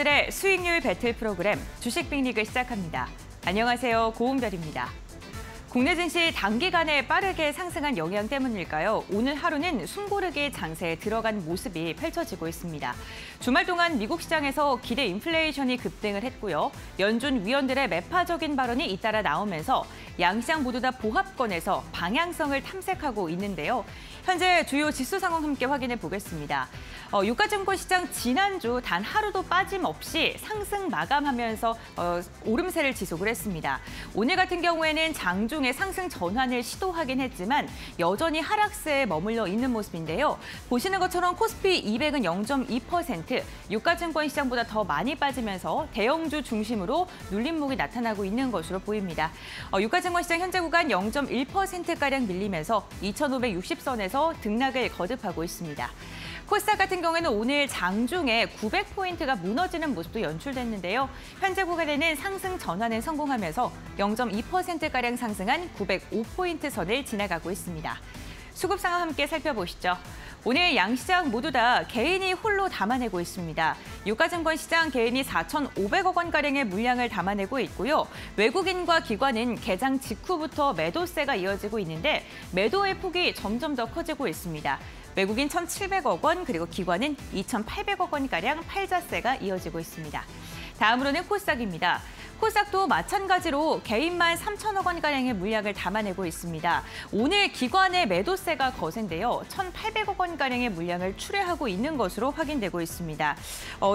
투자자들의 수익률 배틀 프로그램 주식 빅리그 시작합니다. 안녕하세요. 고은별입니다. 국내 증시 단기간에 빠르게 상승한 영향 때문일까요? 오늘 하루는 숨고르기 장세에 들어간 모습이 펼쳐지고 있습니다. 주말 동안 미국 시장에서 기대 인플레이션이 급등을 했고요. 연준 위원들의 매파적인 발언이 잇따라 나오면서 양시장 모두 다 보합권에서 방향성을 탐색하고 있는데요. 현재 주요 지수 상황 함께 확인해 보겠습니다. 유가증권 시장 지난주 단 하루도 빠짐없이 상승 마감하면서 오름세를 지속을 했습니다. 오늘 같은 경우에는 장중에 상승 전환을 시도하긴 했지만 여전히 하락세에 머물러 있는 모습인데요. 보시는 것처럼 코스피 200은 0.2%, 유가증권 시장보다 더 많이 빠지면서 대형주 중심으로 눌림목이 나타나고 있는 것으로 보입니다. 유가증권 시장 현재 구간 0.1%가량 밀리면서 2,560선에서 등락을 거듭하고 있습니다. 코스닥 같은 경우에는 오늘 장중에 900포인트가 무너지는 모습도 연출됐는데요. 현재 구간에는 상승 전환에 성공하면서 0.2%가량 상승한 905포인트 선을 지나가고 있습니다. 수급 상황 함께 살펴보시죠. 오늘 양시장 모두 다 개인이 홀로 담아내고 있습니다. 유가증권 시장 개인이 4,500억 원가량의 물량을 담아내고 있고요. 외국인과 기관은 개장 직후부터 매도세가 이어지고 있는데 매도의 폭이 점점 더 커지고 있습니다. 외국인 1,700억 원, 그리고 기관은 2,800억 원가량 팔자세가 이어지고 있습니다. 다음으로는 코스닥입니다. 코스닥도 마찬가지로 개인만 3,000억 원가량의 물량을 담아내고 있습니다. 오늘 기관의 매도세가 거센데요. 1,800억 원가량의 물량을 출회하고 있는 것으로 확인되고 있습니다.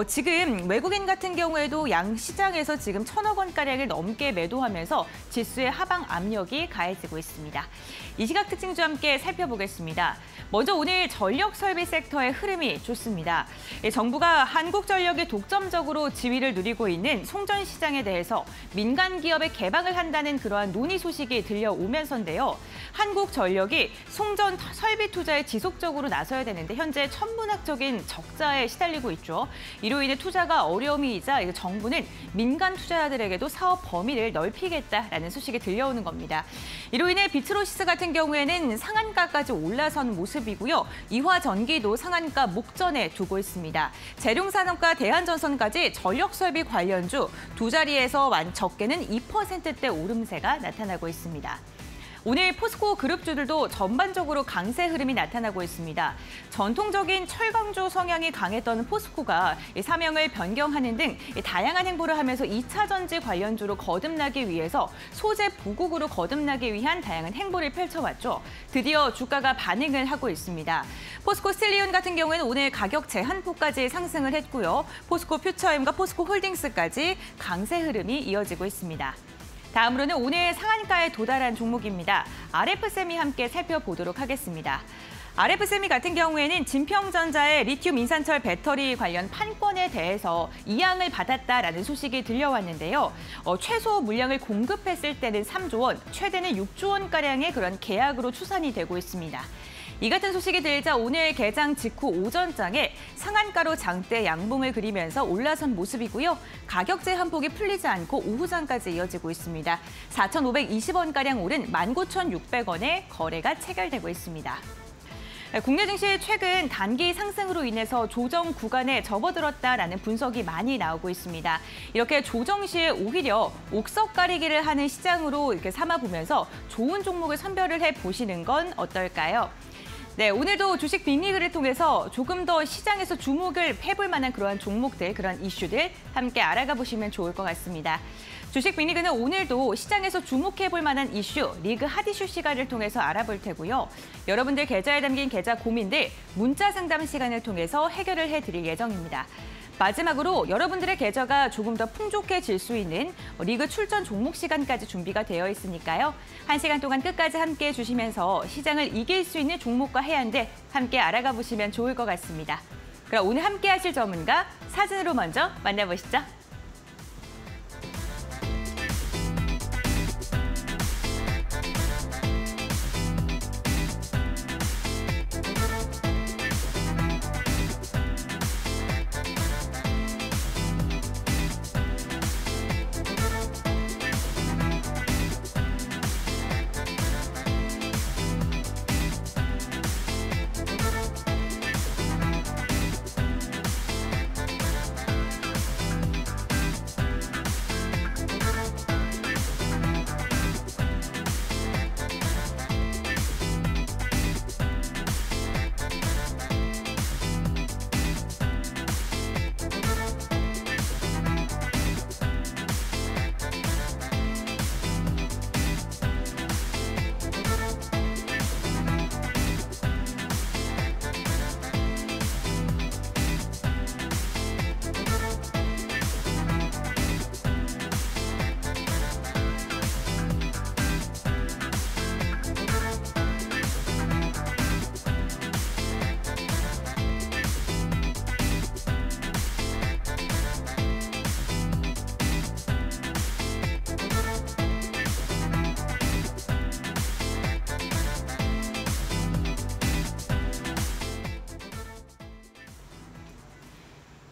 지금 외국인 같은 경우에도 양시장에서 지금 1,000억 원가량을 넘게 매도하면서 지수의 하방 압력이 가해지고 있습니다. 이 시각 특징주 함께 살펴보겠습니다. 먼저 오늘 전력 설비 섹터의 흐름이 좋습니다. 정부가 한국전력이 독점적으로 지위를 누리고 있는 송전 시장에 대해서 민간 기업에 개방을 한다는 그러한 논의 소식이 들려오면서인데요. 한국전력이 송전 설비 투자에 지속적으로 나서야 되는데 현재 천문학적인 적자에 시달리고 있죠. 이로 인해 투자가 어려움이자 정부는 민간 투자자들에게도 사업 범위를 넓히겠다라는 소식이 들려오는 겁니다. 이로 인해 비트로시스 같은 경우에는 상한가까지 올라선 모습이고요. 이화전기도 상한가 목전에 두고 있습니다. 재룡산업과 대한전선까지 전력설비 관련주 두 자리에서 적게는 2%대 오름세가 나타나고 있습니다. 오늘 포스코 그룹주들도 전반적으로 강세 흐름이 나타나고 있습니다. 전통적인 철강주 성향이 강했던 포스코가 사명을 변경하는 등 다양한 행보를 하면서 2차 전지 관련주로 거듭나기 위해서 소재 보국으로 거듭나기 위한 다양한 행보를 펼쳐왔죠. 드디어 주가가 반응을 하고 있습니다. 포스코 스틸리온 같은 경우에는 오늘 가격 제한폭까지 상승을 했고요. 포스코 퓨처엠과 포스코 홀딩스까지 강세 흐름이 이어지고 있습니다. 다음으로는 오늘 상한가에 도달한 종목입니다. RF세미 함께 살펴보도록 하겠습니다. RF세미 같은 경우에는 진평전자의 리튬 인산철 배터리 관련 판권에 대해서 이양을 받았다라는 소식이 들려왔는데요. 최소 물량을 공급했을 때는 3조 원, 최대는 6조 원가량의 그런 계약으로 추산이 되고 있습니다. 이 같은 소식이 들자 오늘 개장 직후 오전장에 상한가로 장대 양봉을 그리면서 올라선 모습이고요. 가격 제한폭이 풀리지 않고 오후장까지 이어지고 있습니다. 4,520원가량 오른 19,600원에 거래가 체결되고 있습니다. 국내 증시 최근 단기 상승으로 인해서 조정 구간에 접어들었다라는 분석이 많이 나오고 있습니다. 이렇게 조정 시에 오히려 옥석 가리기를 하는 시장으로 이렇게 삼아보면서 좋은 종목을 선별을 해보시는 건 어떨까요? 네, 오늘도 주식 빅리그를 통해서 조금 더 시장에서 주목을 해볼 만한 그러한 종목들, 그런 이슈들 함께 알아가 보시면 좋을 것 같습니다. 주식 빅리그는 오늘도 시장에서 주목해볼 만한 이슈, 리그 핫이슈 시간을 통해서 알아볼 테고요. 여러분들 계좌에 담긴 계좌 고민들 문자 상담 시간을 통해서 해결을 해드릴 예정입니다. 마지막으로 여러분들의 계좌가 조금 더 풍족해질 수 있는 리그 출전 종목 시간까지 준비가 되어 있으니까요. 1시간 동안 끝까지 함께해 주시면서 시장을 이길 수 있는 종목과 해안들 함께 알아가 보시면 좋을 것 같습니다. 그럼 오늘 함께 하실 전문가 사진으로 먼저 만나보시죠.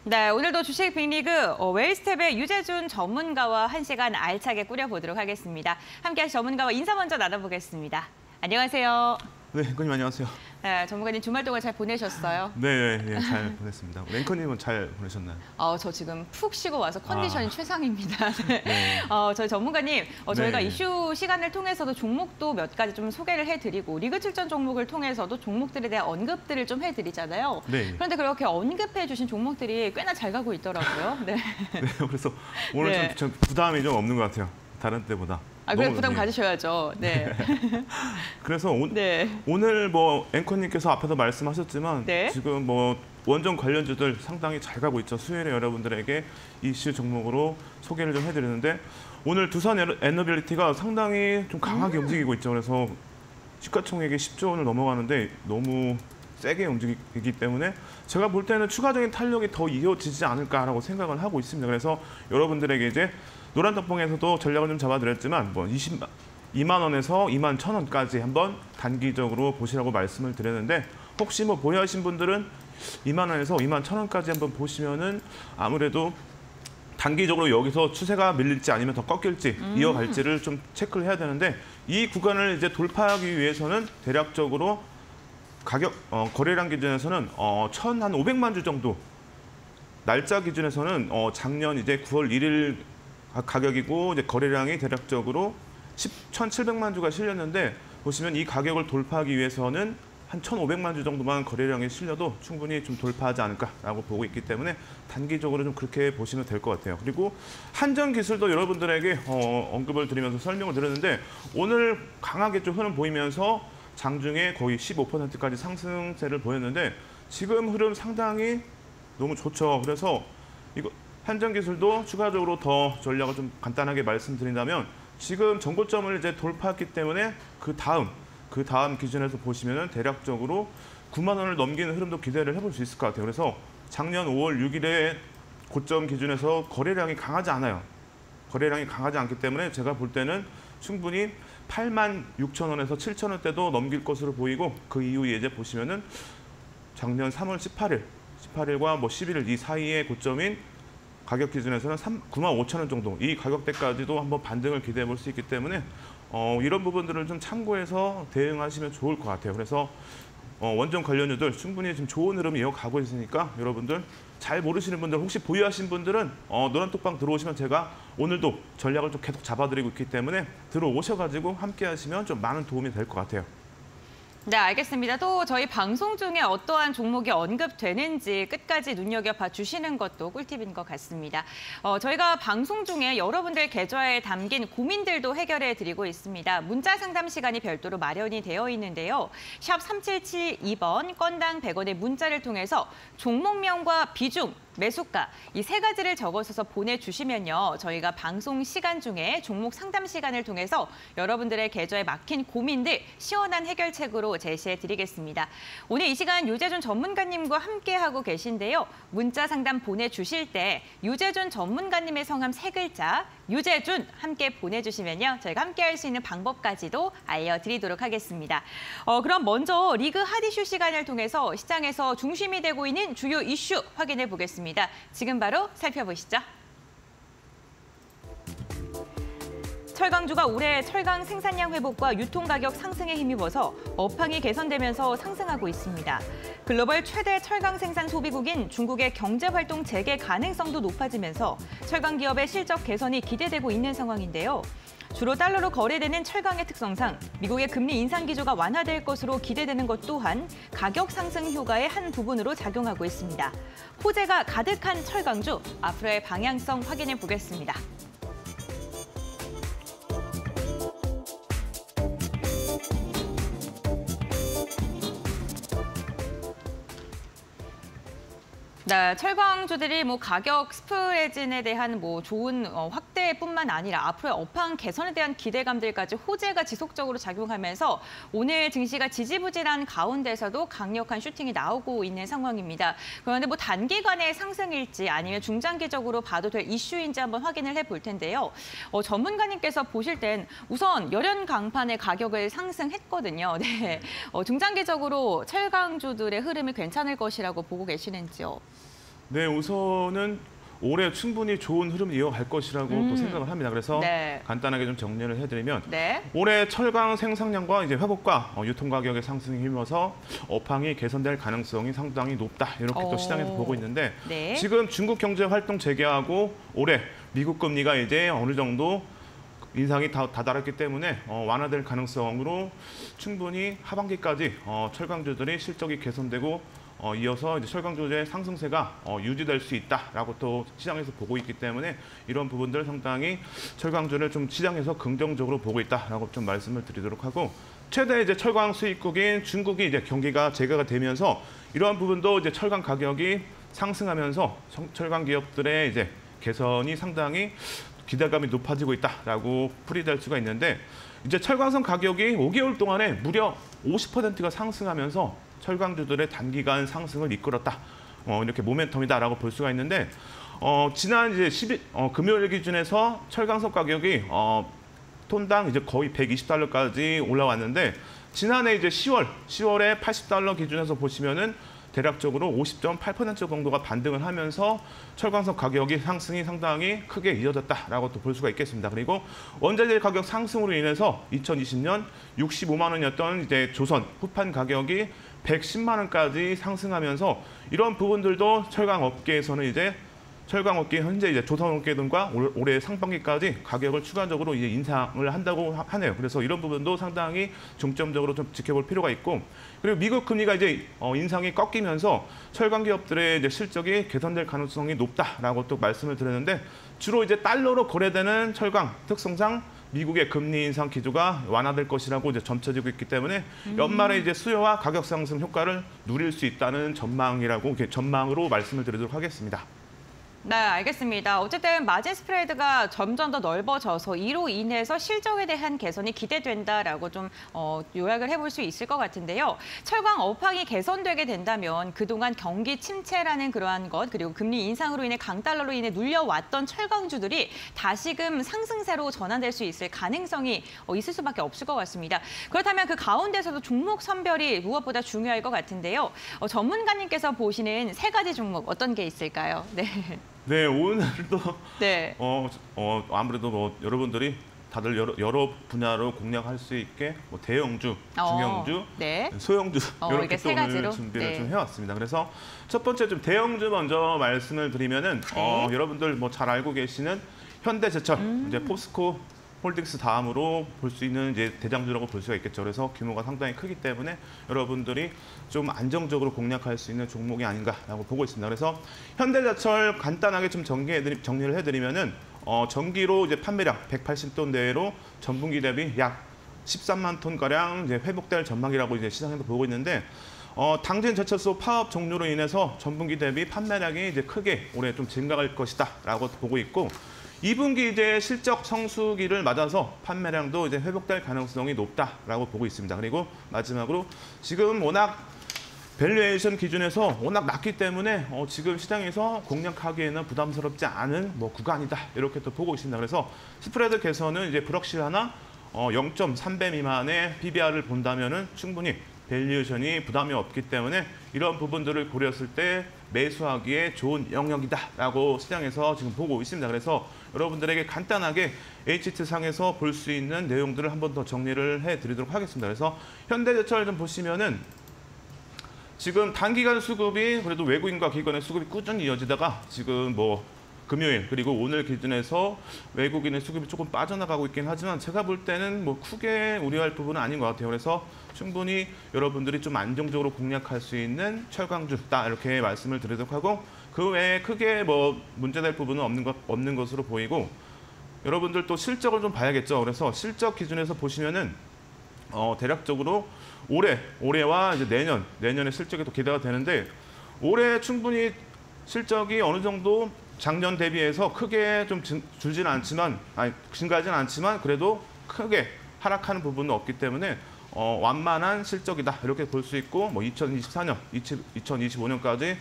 네, 오늘도 주식 빅리그 웰스텝의 유재준 전문가와 1시간 알차게 꾸려보도록 하겠습니다. 함께하실 전문가와 인사 먼저 나눠보겠습니다. 안녕하세요. 네, 앵커님 안녕하세요. 네, 전문가님 주말 동안 잘 보내셨어요? 네, 잘 보냈습니다. 앵커님은 잘 보내셨나요? 저 지금 푹 쉬고 와서 컨디션이 최상입니다. 네. 네. 저희 전문가님, 저희가 네. 이슈 시간을 통해서도 종목도 몇 가지 좀 소개를 해드리고 리그 출전 종목을 통해서도 종목들에 대한 언급들을 좀 해드리잖아요. 네. 그런데 그렇게 언급해 주신 종목들이 꽤나 잘 가고 있더라고요. 네. 네, 그래서 오늘 네. 좀 부담이 좀 없는 것 같아요. 다른 때보다. 그래 너무, 부담 네. 가지셔야죠. 네. 그래서 네. 오늘 뭐 앵커님께서 앞에서 말씀하셨지만 네. 지금 뭐 원전 관련주들 상당히 잘 가고 있죠. 수요일에 여러분들에게 이슈 종목으로 소개를 좀 해드리는데 오늘 두산 에너빌리티가 상당히 좀 강하게 움직이고 있죠. 그래서 시가총액이 10조 원을 넘어가는데 너무 세게 움직이기 때문에 제가 볼 때는 추가적인 탄력이 더 이어지지 않을까라고 생각을 하고 있습니다. 그래서 여러분들에게 이제 노란떡봉에서도 전략을 좀 잡아드렸지만 뭐 2만 원에서 2만 1,000원까지 한번 단기적으로 보시라고 말씀을 드렸는데 혹시 뭐 보유하신 분들은 2만 원에서 2만 1,000원까지 한번 보시면은 아무래도 단기적으로 여기서 추세가 밀릴지 아니면 더 꺾일지 이어갈지를 좀 체크를 해야 되는데 이 구간을 이제 돌파하기 위해서는 대략적으로 가격 거래량 기준에서는 1,500만 주 정도 날짜 기준에서는 작년 이제 9월 1일 가격이고 이제 거래량이 대략적으로 1,700만 주가 실렸는데 보시면 이 가격을 돌파하기 위해서는 한 1,500만 주 정도만 거래량이 실려도 충분히 좀 돌파하지 않을까라고 보고 있기 때문에 단기적으로 좀 그렇게 보시면 될 것 같아요. 그리고 한전 기술도 여러분들에게 언급을 드리면서 설명을 드렸는데 오늘 강하게 좀 흐름 보이면서 장중에 거의 15%까지 상승세를 보였는데 지금 흐름 상당히 너무 좋죠. 그래서 이거 한전기술도 추가적으로 더 전략을 좀 간단하게 말씀드린다면 지금 전고점을 이제 돌파했기 때문에 그 다음 기준에서 보시면은 대략적으로 9만 원을 넘기는 흐름도 기대를 해볼 수 있을 것 같아요. 그래서 작년 5월 6일에 고점 기준에서 거래량이 강하지 않아요. 거래량이 강하지 않기 때문에 제가 볼 때는 충분히 8만 6천 원에서 7천 원대도 넘길 것으로 보이고 그 이후에 이제 보시면은 작년 3월 18일과 뭐 11일 이 사이의 고점인 가격 기준에서는 9만 5천 원 정도 이 가격대까지도 한번 반등을 기대해 볼 수 있기 때문에 이런 부분들을 좀 참고해서 대응하시면 좋을 것 같아요. 그래서 원전 관련주들 충분히 지금 좋은 흐름이 이어가고 있으니까 여러분들 잘 모르시는 분들 혹시 보유하신 분들은 노란톡방 들어오시면 제가 오늘도 전략을 좀 계속 잡아드리고 있기 때문에 들어오셔가지고 함께 하시면 좀 많은 도움이 될 것 같아요. 네, 알겠습니다. 또 저희 방송 중에 어떠한 종목이 언급되는지 끝까지 눈여겨봐 주시는 것도 꿀팁인 것 같습니다. 저희가 방송 중에 여러분들 계좌에 담긴 고민들도 해결해 드리고 있습니다. 문자 상담 시간이 별도로 마련이 되어 있는데요. 샵 3772번 건당 100원의 문자를 통해서 종목명과 비중, 매수가 이 세 가지를 적어서 보내주시면요. 저희가 방송 시간 중에 종목 상담 시간을 통해서 여러분들의 계좌에 막힌 고민들 시원한 해결책으로 제시해드리겠습니다. 오늘 이 시간 유재준 전문가님과 함께하고 계신데요. 문자 상담 보내주실 때 유재준 전문가님의 성함 3글자 유재준 함께 보내주시면요. 저희가 함께할 수 있는 방법까지도 알려드리도록 하겠습니다. 그럼 먼저 리그 핫 이슈 시간을 통해서 시장에서 중심이 되고 있는 주요 이슈 확인해 보겠습니다. 지금 바로 살펴보시죠. 철강주가 올해 철강 생산량 회복과 유통 가격 상승에 힘입어서 업황이 개선되면서 상승하고 있습니다. 글로벌 최대 철강 생산 소비국인 중국의 경제 활동 재개 가능성도 높아지면서 철강 기업의 실적 개선이 기대되고 있는 상황인데요. 주로 달러로 거래되는 철강의 특성상 미국의 금리 인상 기조가 완화될 것으로 기대되는 것 또한 가격 상승 효과의 한 부분으로 작용하고 있습니다. 호재가 가득한 철강주, 앞으로의 방향성 확인해 보겠습니다. 네, 철강주들이 뭐 가격 스프레드에 대한 뭐 좋은 확대뿐만 아니라 앞으로의 업황 개선에 대한 기대감들까지 호재가 지속적으로 작용하면서 오늘 증시가 지지부진한 가운데서도 강력한 슈팅이 나오고 있는 상황입니다. 그런데 뭐 단기간의 상승일지 아니면 중장기적으로 봐도 될 이슈인지 한번 확인을 해볼 텐데요. 전문가님께서 보실 땐 우선 열연 강판의 가격을 상승했거든요. 네, 중장기적으로 철강주들의 흐름이 괜찮을 것이라고 보고 계시는지요? 네, 우선은 올해 충분히 좋은 흐름 이어갈 것이라고 또 생각을 합니다. 그래서 네. 간단하게 좀 정리를 해드리면 네. 올해 철강 생산량과 이제 회복과 유통 가격의 상승에 힘입어서 업황이 개선될 가능성이 상당히 높다. 이렇게 또 시장에서 보고 있는데 네. 지금 중국 경제 활동 재개하고 올해 미국 금리가 이제 어느 정도 인상이 다다랐기 때문에 완화될 가능성으로 충분히 하반기까지 철강주들이 실적이 개선되고 이어서 이제 철강주의 상승세가 유지될 수 있다라고 또 시장에서 보고 있기 때문에 이런 부분들 상당히 철강주를 좀 시장에서 긍정적으로 보고 있다라고 좀 말씀을 드리도록 하고 최대 이제 철강 수입국인 중국이 이제 경기가 재개가 되면서 이러한 부분도 이제 철강 가격이 상승하면서 철강 기업들의 이제 개선이 상당히 기대감이 높아지고 있다라고 풀이될 수가 있는데 이제 철강성 가격이 5개월 동안에 무려 50%가 상승하면서 철강주들의 단기간 상승을 이끌었다. 이렇게 모멘텀이다라고 볼 수가 있는데 지난 이제 금요일 기준에서 철강석 가격이 톤당 이제 거의 120달러까지 올라왔는데 지난해 이제 10월에 80달러 기준에서 보시면은 대략적으로 50.8% 정도가 반등을 하면서 철강석 가격이 상승이 상당히 크게 이어졌다라고 또 볼 수가 있겠습니다. 그리고 원자재 가격 상승으로 인해서 2020년 65만 원이었던 이제 조선 후판 가격이 110만 원까지 상승하면서 이런 부분들도 철강 업계에서는 이제 철강 업계 현재 이제 조선 업계 등과 올해 상반기까지 가격을 추가적으로 이제 인상을 한다고 하네요. 그래서 이런 부분도 상당히 중점적으로 좀 지켜볼 필요가 있고 그리고 미국 금리가 이제 인상이 꺾이면서 철강 기업들의 이제 실적이 개선될 가능성이 높다라고 또 말씀을 드렸는데 주로 이제 달러로 거래되는 철강 특성상 미국의 금리 인상 기조가 완화될 것이라고 이제 점쳐지고 있기 때문에 연말에 이제 수요와 가격 상승 효과를 누릴 수 있다는 전망으로 말씀을 드리도록 하겠습니다. 네, 알겠습니다. 어쨌든 마진 스프레드가 점점 더 넓어져서 이로 인해서 실적에 대한 개선이 기대된다라고 좀 요약을 해볼 수 있을 것 같은데요. 철강 업황이 개선되게 된다면 그동안 경기 침체라는 그러한 것 그리고 금리 인상으로 인해 강달러로 인해 눌려왔던 철강주들이 다시금 상승세로 전환될 수 있을 가능성이 있을 수밖에 없을 것 같습니다. 그렇다면 그 가운데서도 종목 선별이 무엇보다 중요할 것 같은데요. 전문가님께서 보시는 세 가지 종목 어떤 게 있을까요? 네. 네, 오늘도 네. 아무래도 뭐 여러분들이 다들 여러 분야로 공략할 수 있게 뭐 대형주, 중형주, 네. 소형주 이렇게 세 또 오늘 가지로? 준비를 네. 좀 해왔습니다. 그래서 첫 번째 좀 대형주 먼저 말씀을 드리면은 네. 여러분들 뭐 잘 알고 계시는 현대제철, 이제 포스코 홀딩스 다음으로 볼 수 있는 이제 대장주라고 볼 수가 있겠죠. 그래서 규모가 상당히 크기 때문에 여러분들이 좀 안정적으로 공략할 수 있는 종목이 아닌가라고 보고 있습니다. 그래서 현대제철 간단하게 좀 정리를 해드리면은 전기로 이제 판매량 180톤 내외로 전분기 대비 약 13만 톤 가량 이제 회복될 전망이라고 이제 시장에서 보고 있는데. 당진 제철소 파업 종료로 인해서 전분기 대비 판매량이 이제 크게 올해 좀 증가할 것이다라고 보고 있고. 2분기 이제 실적 성수기를 맞아서 판매량도 이제 회복될 가능성이 높다라고 보고 있습니다. 그리고 마지막으로 지금 워낙 밸류에이션 기준에서 워낙 낮기 때문에 지금 시장에서 공략하기에는 부담스럽지 않은 뭐 구간이다 이렇게 또 보고 있습니다. 그래서 스프레드 개선은 이제 불확실하나 0.3배 미만의 PBR을 본다면은 충분히 밸류에이션이 부담이 없기 때문에 이런 부분들을 고렸을 때 매수하기에 좋은 영역이다라고 시장에서 지금 보고 있습니다. 그래서 여러분들에게 간단하게 HT상에서 볼 수 있는 내용들을 한 번 더 정리를 해드리도록 하겠습니다. 그래서 현대제철 좀 보시면은 지금 단기간 수급이 그래도 외국인과 기관의 수급이 꾸준히 이어지다가 지금 뭐 금요일 그리고 오늘 기준에서 외국인의 수급이 조금 빠져나가고 있긴 하지만 제가 볼 때는 뭐 크게 우려할 부분은 아닌 것 같아요. 그래서 충분히 여러분들이 좀 안정적으로 공략할 수 있는 철강주다 이렇게 말씀을 드리도록 하고 그 외에 크게 뭐 문제될 부분은 없는 것으로 보이고 여러분들 또 실적을 좀 봐야겠죠. 그래서 실적 기준에서 보시면은 대략적으로 올해와 이제 내년의 실적이 또 기대가 되는데 올해 충분히 실적이 어느 정도 작년 대비해서 크게 좀 증가하지는 않지만 그래도 크게 하락하는 부분은 없기 때문에 완만한 실적이다 이렇게 볼 수 있고 뭐 2024년, 2025년까지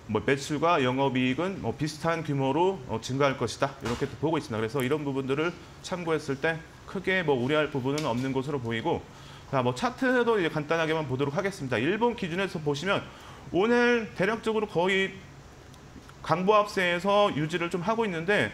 매출과 영업이익은 비슷한 규모로 증가할 것이다 이렇게 또 보고 있습니다. 그래서 이런 부분들을 참고했을 때 크게 뭐 우려할 부분은 없는 것으로 보이고 자, 뭐 차트도 이제 간단하게만 보도록 하겠습니다. 일본 기준에서 보시면 오늘 대략적으로 거의 강보합세에서 유지를 좀 하고 있는데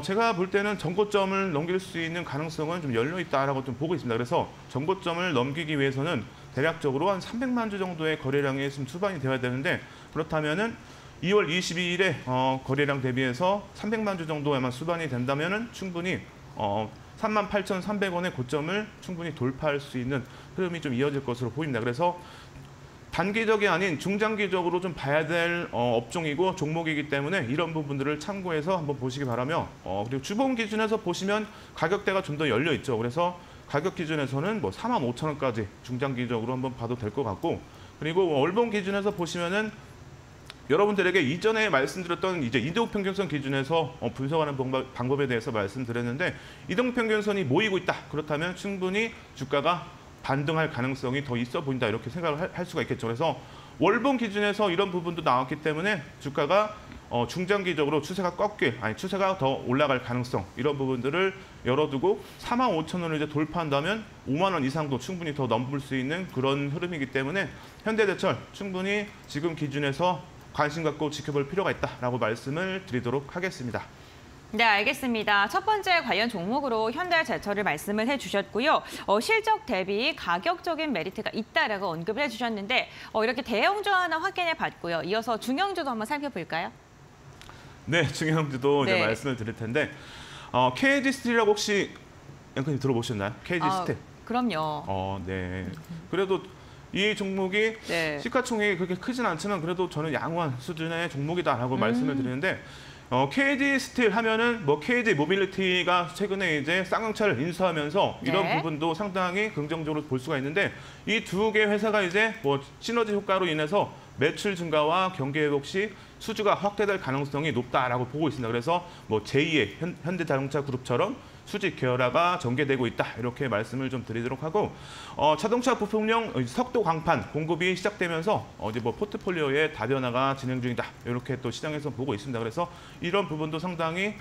제가 볼 때는 전고점을 넘길 수 있는 가능성은 좀 열려 있다라고 좀 보고 있습니다. 그래서 전고점을 넘기기 위해서는 대략적으로 한 300만 주 정도의 거래량이 좀 수반이 되어야 되는데 그렇다면은 2월 22일에 거래량 대비해서 300만 주 정도에만 수반이 된다면은 충분히 38,300원의 고점을 충분히 돌파할 수 있는 흐름이 좀 이어질 것으로 보입니다. 그래서 단기적이 아닌 중장기적으로 좀 봐야 될 업종이고 종목이기 때문에 이런 부분들을 참고해서 한번 보시기 바라며 그리고 주봉 기준에서 보시면 가격대가 좀 더 열려 있죠. 그래서 가격 기준에서는 뭐 45,000원까지 중장기적으로 한번 봐도 될 것 같고 그리고 월봉 기준에서 보시면은 여러분들에게 이전에 말씀드렸던 이제 이동평균선 기준에서 분석하는 방법에 대해서 말씀드렸는데 이동평균선이 모이고 있다. 그렇다면 충분히 주가가 반등할 가능성이 더 있어 보인다. 이렇게 생각을 할 수가 있겠죠. 그래서 월봉 기준에서 이런 부분도 나왔기 때문에 주가가 중장기적으로 추세가 추세가 더 올라갈 가능성 이런 부분들을 열어두고 45,000원을 이제 돌파한다면 5만 원 이상도 충분히 더 넘을 수 있는 그런 흐름이기 때문에 현대제철 충분히 지금 기준에서 관심 갖고 지켜볼 필요가 있다라고 말씀을 드리도록 하겠습니다. 네, 알겠습니다. 첫 번째 관련 종목으로 현대제철을 말씀을 해주셨고요. 실적 대비 가격적인 메리트가 있다라고 언급을 해주셨는데 이렇게 대형주 하나 확인해 봤고요. 이어서 중형주도 한번 살펴볼까요? 네, 중형주도 네. 이제 말씀을 드릴 텐데 KG 스틸이라고 혹시 앵커님 들어보셨나요? KG 스틸. 그럼요. 네. 그래도 이 종목이 네. 시가총액이 그렇게 크진 않지만 그래도 저는 양호한 수준의 종목이다라고 말씀을 드리는데 KG 스틸 하면은 뭐 KG 모빌리티가 최근에 이제 쌍용차를 인수하면서 이런 네. 부분도 상당히 긍정적으로 볼 수가 있는데 이 두 개 회사가 이제 뭐 시너지 효과로 인해서 매출 증가와 경기 회복 시 수주가 확대될 가능성이 높다라고 보고 있습니다. 그래서 뭐 제2의 현대자동차 그룹처럼 수직 계열화가 전개되고 있다 이렇게 말씀을 좀 드리도록 하고 자동차 부품용 석도 강판 공급이 시작되면서 이제 뭐 포트폴리오의 다변화가 진행 중이다 이렇게 또 시장에서 보고 있습니다. 그래서 이런 부분도 상당히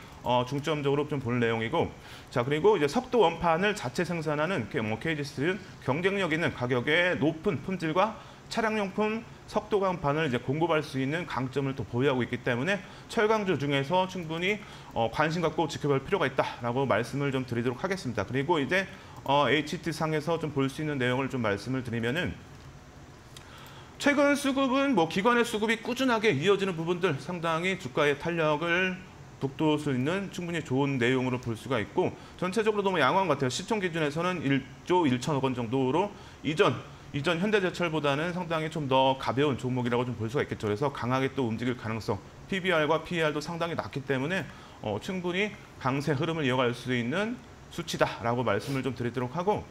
중점적으로 좀 볼 내용이고 자 그리고 이제 석도 원판을 자체 생산하는 KG스틸은 경쟁력 있는 가격의 높은 품질과 차량용품 석도 강판을 이제 공급할 수 있는 강점을 또 보유하고 있기 때문에 철강주 중에서 충분히 관심 갖고 지켜볼 필요가 있다라고 말씀을 좀 드리도록 하겠습니다. 그리고 이제 HT 상에서 좀 볼 수 있는 내용을 좀 말씀을 드리면은 최근 수급은 뭐 기관의 수급이 꾸준하게 이어지는 부분들 상당히 주가의 탄력을 북돋을 수 있는 충분히 좋은 내용으로 볼 수가 있고 전체적으로 너무 양호한 것 같아요. 시총 기준에서는 1조 1천억 원 정도로 이전 현대제철보다는 상당히 좀 더 가벼운 종목이라고 좀 볼 수가 있겠죠. 그래서 강하게 또 움직일 가능성, PBR과 PER도 상당히 낮기 때문에 충분히 강세 흐름을 이어갈 수 있는 수치다라고 말씀을 좀 드리도록 하고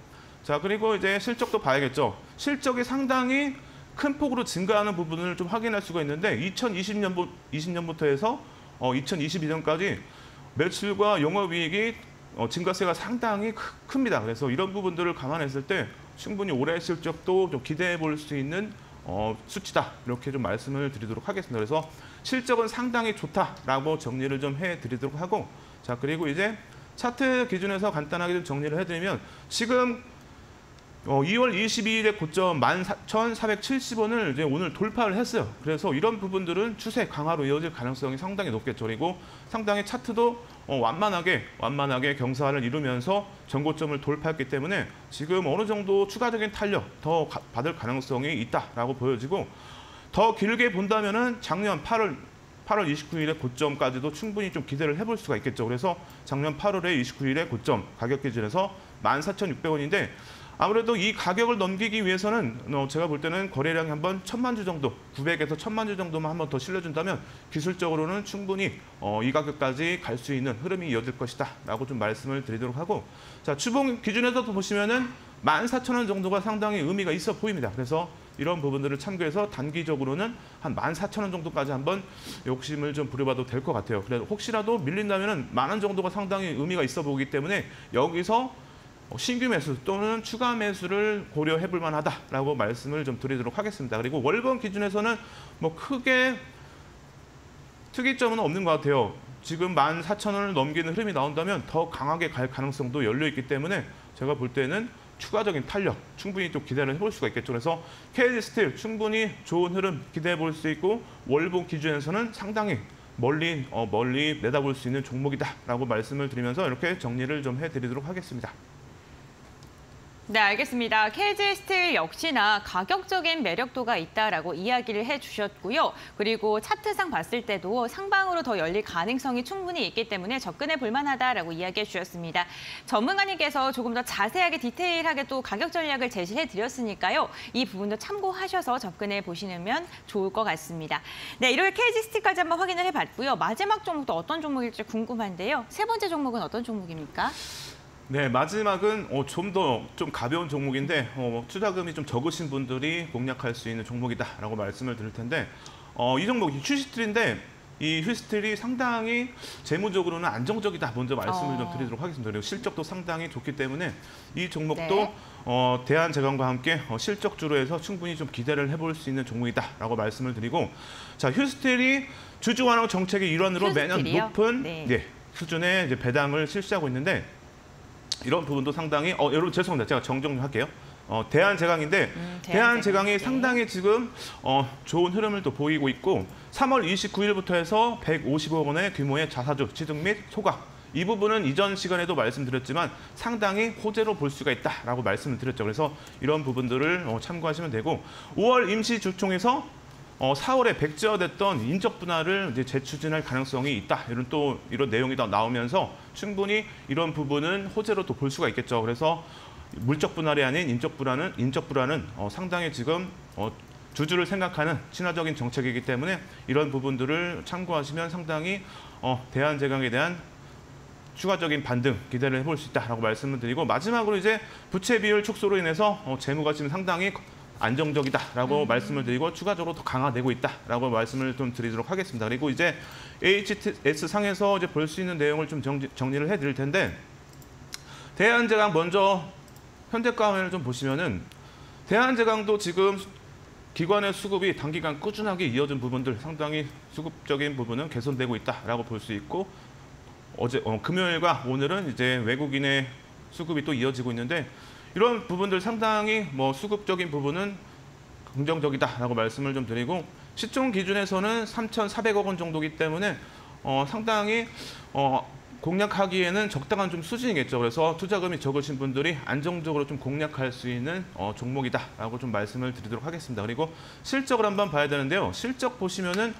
자 그리고 이제 실적도 봐야겠죠. 실적이 상당히 큰 폭으로 증가하는 부분을 좀 확인할 수가 있는데 2020년부터 해서 2022년까지 매출과 영업이익이 증가세가 상당히 큽니다. 그래서 이런 부분들을 감안했을 때 충분히 올해 실적도 좀 기대해 볼 수 있는 수치다 이렇게 좀 말씀을 드리도록 하겠습니다. 그래서 실적은 상당히 좋다라고 정리를 좀 해드리도록 하고 자 그리고 이제 차트 기준에서 간단하게 좀 정리를 해드리면 지금 2월 22일에 고점 14,470원을 이제 오늘 돌파를 했어요. 그래서 이런 부분들은 추세 강화로 이어질 가능성이 상당히 높겠죠. 그리고 상당히 차트도 완만하게 경사를 이루면서 전고점을 돌파했기 때문에 지금 어느 정도 추가적인 탄력 더 받을 가능성이 있다라고 보여지고 더 길게 본다면은 작년 8월 29일의 고점까지도 충분히 좀 기대를 해볼 수가 있겠죠. 그래서 작년 8월에 29일의 고점 가격 기준에서 14,600원인데 아무래도 이 가격을 넘기기 위해서는 제가 볼 때는 거래량이 한번 1,000만 주 정도, 900에서 1,000만 주 정도만 한번 더 실려준다면 기술적으로는 충분히 이 가격까지 갈 수 있는 흐름이 이어질 것이다 라고 좀 말씀을 드리도록 하고 자 주봉 기준에서도 보시면은 14,000원 정도가 상당히 의미가 있어 보입니다. 그래서 이런 부분들을 참고해서 단기적으로는 한 14,000원 정도까지 한번 욕심을 좀 부려봐도 될 것 같아요. 그래서 혹시라도 밀린다면은 10,000원 정도가 상당히 의미가 있어 보이기 때문에 여기서 신규 매수 또는 추가 매수를 고려해 볼 만하다라고 말씀을 좀 드리도록 하겠습니다. 그리고 월봉 기준에서는 뭐 크게 특이점은 없는 것 같아요. 지금 14,000원을 넘기는 흐름이 나온다면 더 강하게 갈 가능성도 열려 있기 때문에 제가 볼 때는 추가적인 탄력 충분히 또 기대를 해볼 수가 있겠죠. 그래서 KG 스틸 충분히 좋은 흐름 기대해 볼 수 있고 월봉 기준에서는 상당히 멀리 내다볼 수 있는 종목이다라고 말씀을 드리면서 이렇게 정리를 좀 해드리도록 하겠습니다. 네, 알겠습니다. KG 스틸 역시나 가격적인 매력도가 있다라고 이야기를 해주셨고요. 그리고 차트상 봤을 때도 상방으로 더 열릴 가능성이 충분히 있기 때문에 접근해 볼 만하다라고 이야기해 주셨습니다. 전문가님께서 조금 더 자세하게 디테일하게 또 가격 전략을 제시해 드렸으니까요. 이 부분도 참고하셔서 접근해 보시면 좋을 것 같습니다. 네, 일요일 KG 스틸까지 한번 확인을 해봤고요. 마지막 종목도 어떤 종목일지 궁금한데요. 세 번째 종목은 어떤 종목입니까? 네, 마지막은 좀 가벼운 종목인데 투자금이 좀 적으신 분들이 공략할 수 있는 종목이다라고 말씀을 드릴 텐데 이 종목이 휴스틸인데 이 휴스틸이 상당히 재무적으로는 안정적이다. 먼저 말씀을 좀 드리도록 하겠습니다. 그리고 실적도 상당히 좋기 때문에 이 종목도 네. 대한제강과 함께 실적주로 해서 충분히 좀 기대를 해볼 수 있는 종목이다라고 말씀을 드리고 자 휴스틸이 주주 완화 정책의 일환으로 매년 높은 네. 수준의 이제 배당을 실시하고 있는데 이런 부분도 상당히 여러분 죄송합니다. 제가 정정 좀 할게요. 대한제강인데 대한제강이 상당히 지금 좋은 흐름을 또 보이고 있고 3월 29일부터 해서 150억 원의 규모의 자사주 취득 및 소각 이 부분은 이전 시간에도 말씀드렸지만 상당히 호재로 볼 수가 있다라고 말씀을 드렸죠. 그래서 이런 부분들을 참고하시면 되고 5월 임시주총에서 4월에 백지화됐던 인적 분할을 이제 재추진할 가능성이 있다. 이런 내용이 다 나오면서 충분히 이런 부분은 호재로 또 볼 수가 있겠죠. 그래서 물적 분할이 아닌 인적 분할은 상당히 지금 주주를 생각하는 친화적인 정책이기 때문에 이런 부분들을 참고하시면 상당히 대한제강에 대한 추가적인 반등 기대를 해볼 수 있다라고 말씀을 드리고 마지막으로 이제 부채 비율 축소로 인해서 재무가 지금 상당히 안정적이다라고 말씀을 드리고 추가적으로 더 강화되고 있다라고 말씀을 좀 드리도록 하겠습니다. 그리고 이제 AHS 상에서 이제 볼 수 있는 내용을 좀 정리를 해드릴 텐데 대한제강 먼저 현대가 화면을 좀 보시면은 대한제강도 지금 기관의 수급이 단기간 꾸준하게 이어진 부분들 상당히 수급적인 부분은 개선되고 있다라고 볼 수 있고 금요일과 오늘은 이제 외국인의 수급이 또 이어지고 있는데. 이런 부분들 상당히 수급적인 부분은 긍정적이다라고 말씀을 좀 드리고 시총 기준에서는 3,400억 원 정도이기 때문에 상당히 공략하기에는 적당한 좀 수준이겠죠. 그래서 투자금이 적으신 분들이 안정적으로 좀 공략할 수 있는 종목이다라고 좀 말씀을 드리도록 하겠습니다. 그리고 실적을 한번 봐야 되는데요. 실적 보시면은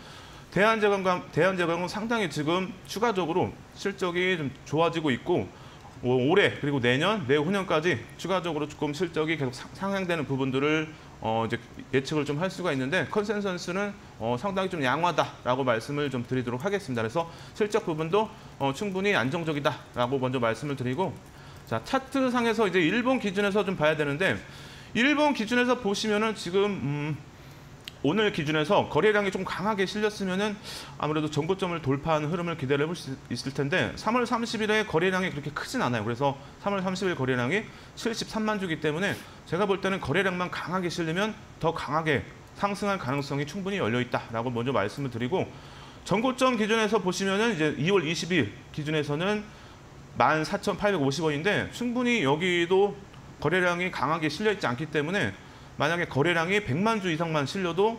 대한제강은 상당히 지금 추가적으로 실적이 좀 좋아지고 있고. 올해 그리고 내년, 내후년까지 추가적으로 조금 실적이 계속 상향되는 부분들을 이제 예측을 좀 할 수가 있는데 컨센서스는 상당히 좀 양호하다라고 말씀을 좀 드리도록 하겠습니다. 그래서 실적 부분도 충분히 안정적이다라고 먼저 말씀을 드리고 자 차트상에서 이제 일본 기준에서 좀 봐야 되는데 일본 기준에서 보시면은 지금 오늘 기준에서 거래량이 좀 강하게 실렸으면은 아무래도 전고점을 돌파하는 흐름을 기대를 해볼 수 있을 텐데 3월 30일에 거래량이 그렇게 크진 않아요. 그래서 3월 30일 거래량이 73만 주기 때문에 제가 볼 때는 거래량만 강하게 실리면 더 강하게 상승할 가능성이 충분히 열려 있다라고 먼저 말씀을 드리고 전고점 기준에서 보시면은 이제 2월 20일 기준에서는 14,850원인데 충분히 여기도 거래량이 강하게 실려 있지 않기 때문에 만약에 거래량이 100만 주 이상만 실려도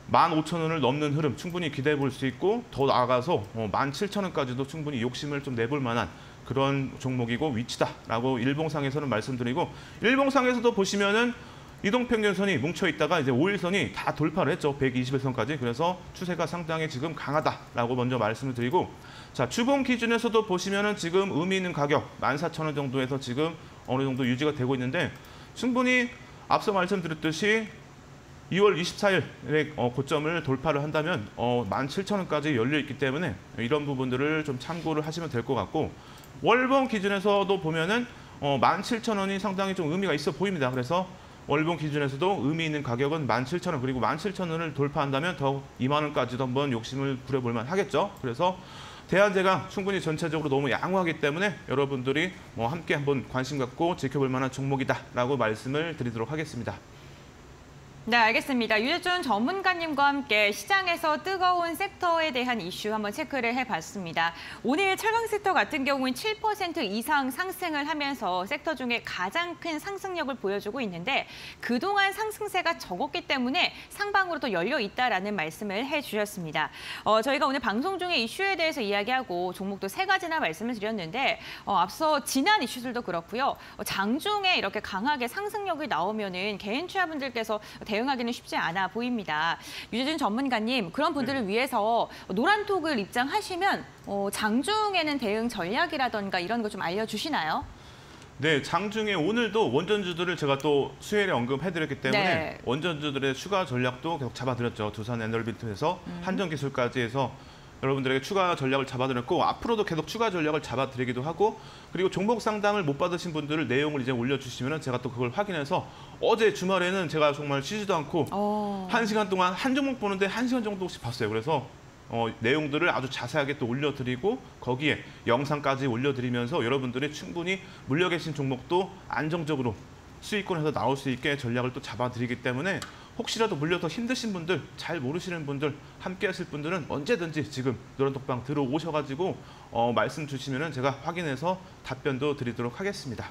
15,000원을 넘는 흐름 충분히 기대해 볼 수 있고 더 나아가서 17,000원까지도 충분히 욕심을 좀 내볼 만한 그런 종목이고 위치다라고 일봉상에서는 말씀드리고 일봉상에서도 보시면은 이동평균선이 뭉쳐 있다가 이제 5일선이 다 돌파를 했죠. 120일선까지. 그래서 추세가 상당히 지금 강하다라고 먼저 말씀을 드리고 자 주봉 기준에서도 보시면은 지금 의미 있는 가격 14,000원 정도에서 지금 어느 정도 유지가 되고 있는데 충분히 앞서 말씀드렸듯이 2월 24일에 고점을 돌파를 한다면 17,000원까지 열려있기 때문에 이런 부분들을 좀 참고를 하시면 될 것 같고 월봉 기준에서도 보면은 17,000원이 상당히 좀 의미가 있어 보입니다. 그래서 월봉 기준에서도 의미 있는 가격은 17,000원 그리고 17,000원을 돌파한다면 더 2만 원까지도 한번 욕심을 부려볼 만 하겠죠. 그래서 대한제강 충분히 전체적으로 너무 양호하기 때문에 여러분들이 함께 한번 관심 갖고 지켜볼 만한 종목이다라고 말씀을 드리도록 하겠습니다. 네, 알겠습니다. 유재준 전문가님과 함께 시장에서 뜨거운 섹터에 대한 이슈 한번 체크를 해봤습니다. 오늘 철강 섹터 같은 경우는 7% 이상 상승을 하면서 섹터 중에 가장 큰 상승력을 보여주고 있는데 그동안 상승세가 적었기 때문에 상방으로 또 열려 있다라는 말씀을 해주셨습니다. 저희가 오늘 방송 중에 이슈에 대해서 이야기하고 종목도 3가지나 말씀을 드렸는데 앞서 지난 이슈들도 그렇고요. 장중에 이렇게 강하게 상승력이 나오면은 개인 투자분들께서 대응하기는 쉽지 않아 보입니다. 유재준 전문가님, 그런 분들을 위해서 노란톡을 입장하시면 장중에는 대응 전략이라던가 이런 거 좀 알려주시나요? 네, 장중에 오늘도 원전주들을 제가 또 수요일에 언급해드렸기 때문에 네. 원전주들의 추가 전략도 계속 잡아드렸죠. 두산 에너빌리티에서 한전기술까지 해서 여러분들에게 추가 전략을 잡아드렸고 앞으로도 계속 추가 전략을 잡아드리기도 하고 그리고 종목 상담을 못 받으신 분들을 내용을 이제 올려주시면 제가 또 그걸 확인해서 어제 주말에는 제가 정말 쉬지도 않고 1시간 동안 한 종목 보는데 1시간 정도씩 봤어요. 그래서 내용들을 아주 자세하게 또 올려드리고 거기에 영상까지 올려드리면서 여러분들이 충분히 물려 계신 종목도 안정적으로 수익권에서 나올 수 있게 전략을 또 잡아드리기 때문에 혹시라도 물려서 힘드신 분들, 잘 모르시는 분들, 함께 하실 분들은 언제든지 지금 노란톡방 들어오셔가지고 말씀 주시면 제가 확인해서 답변도 드리도록 하겠습니다.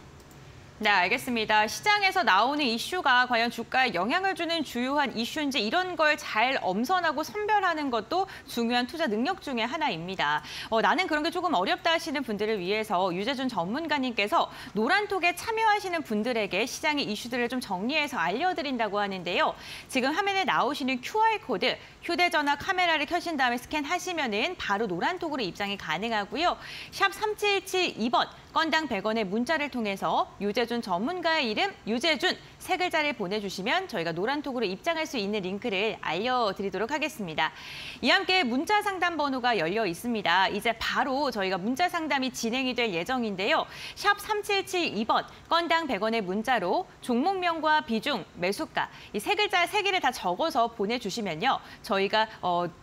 네, 알겠습니다. 시장에서 나오는 이슈가 과연 주가에 영향을 주는 주요한 이슈인지 이런 걸 잘 엄선하고 선별하는 것도 중요한 투자 능력 중에 하나입니다. 나는 그런 게 조금 어렵다 하시는 분들을 위해서 유재준 전문가님께서 노란톡에 참여하시는 분들에게 시장의 이슈들을 좀 정리해서 알려드린다고 하는데요. 지금 화면에 나오시는 QR코드, 휴대전화 카메라를 켜신 다음에 스캔하시면은 바로 노란톡으로 입장이 가능하고요. 샵 3772번, 건당 100원의 문자를 통해서 유재준 전문가의 이름 유재준 3글자를 보내주시면 저희가 노란톡으로 입장할 수 있는 링크를 알려드리도록 하겠습니다. 이와 함께 문자 상담 번호가 열려 있습니다. 이제 바로 저희가 문자 상담이 진행이 될 예정인데요. 샵 3772번, 건당 100원의 문자로 종목명과 비중, 매수가 이 3글자 3개를 다 적어서 보내주시면요. 저희가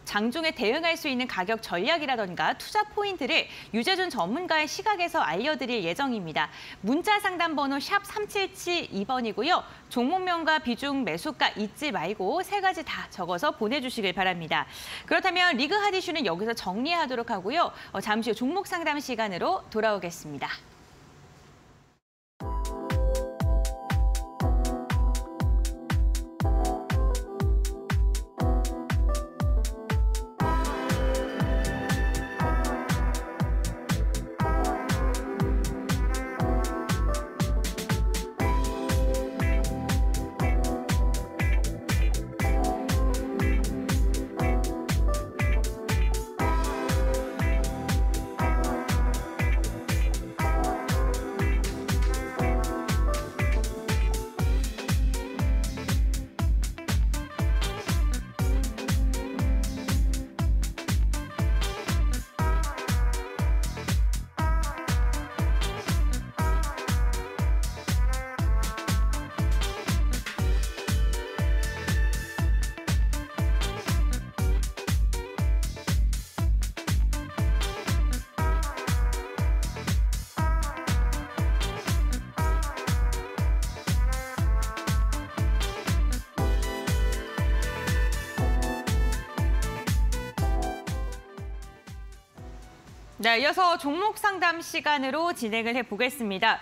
장중에 대응할 수 있는 가격 전략이라던가 투자 포인트를 유재준 전문가의 시각에서 알려드릴 예정입니다. 문자 상담 번호 샵 3772번이고요. 종목명과 비중, 매수가 잊지 말고 3가지 다 적어서 보내주시길 바랍니다. 그렇다면 리그 핫 이슈는 여기서 정리하도록 하고요. 잠시 후 종목 상담 시간으로 돌아오겠습니다. 네, 이어서 종목 상담 시간으로 진행을 해보겠습니다.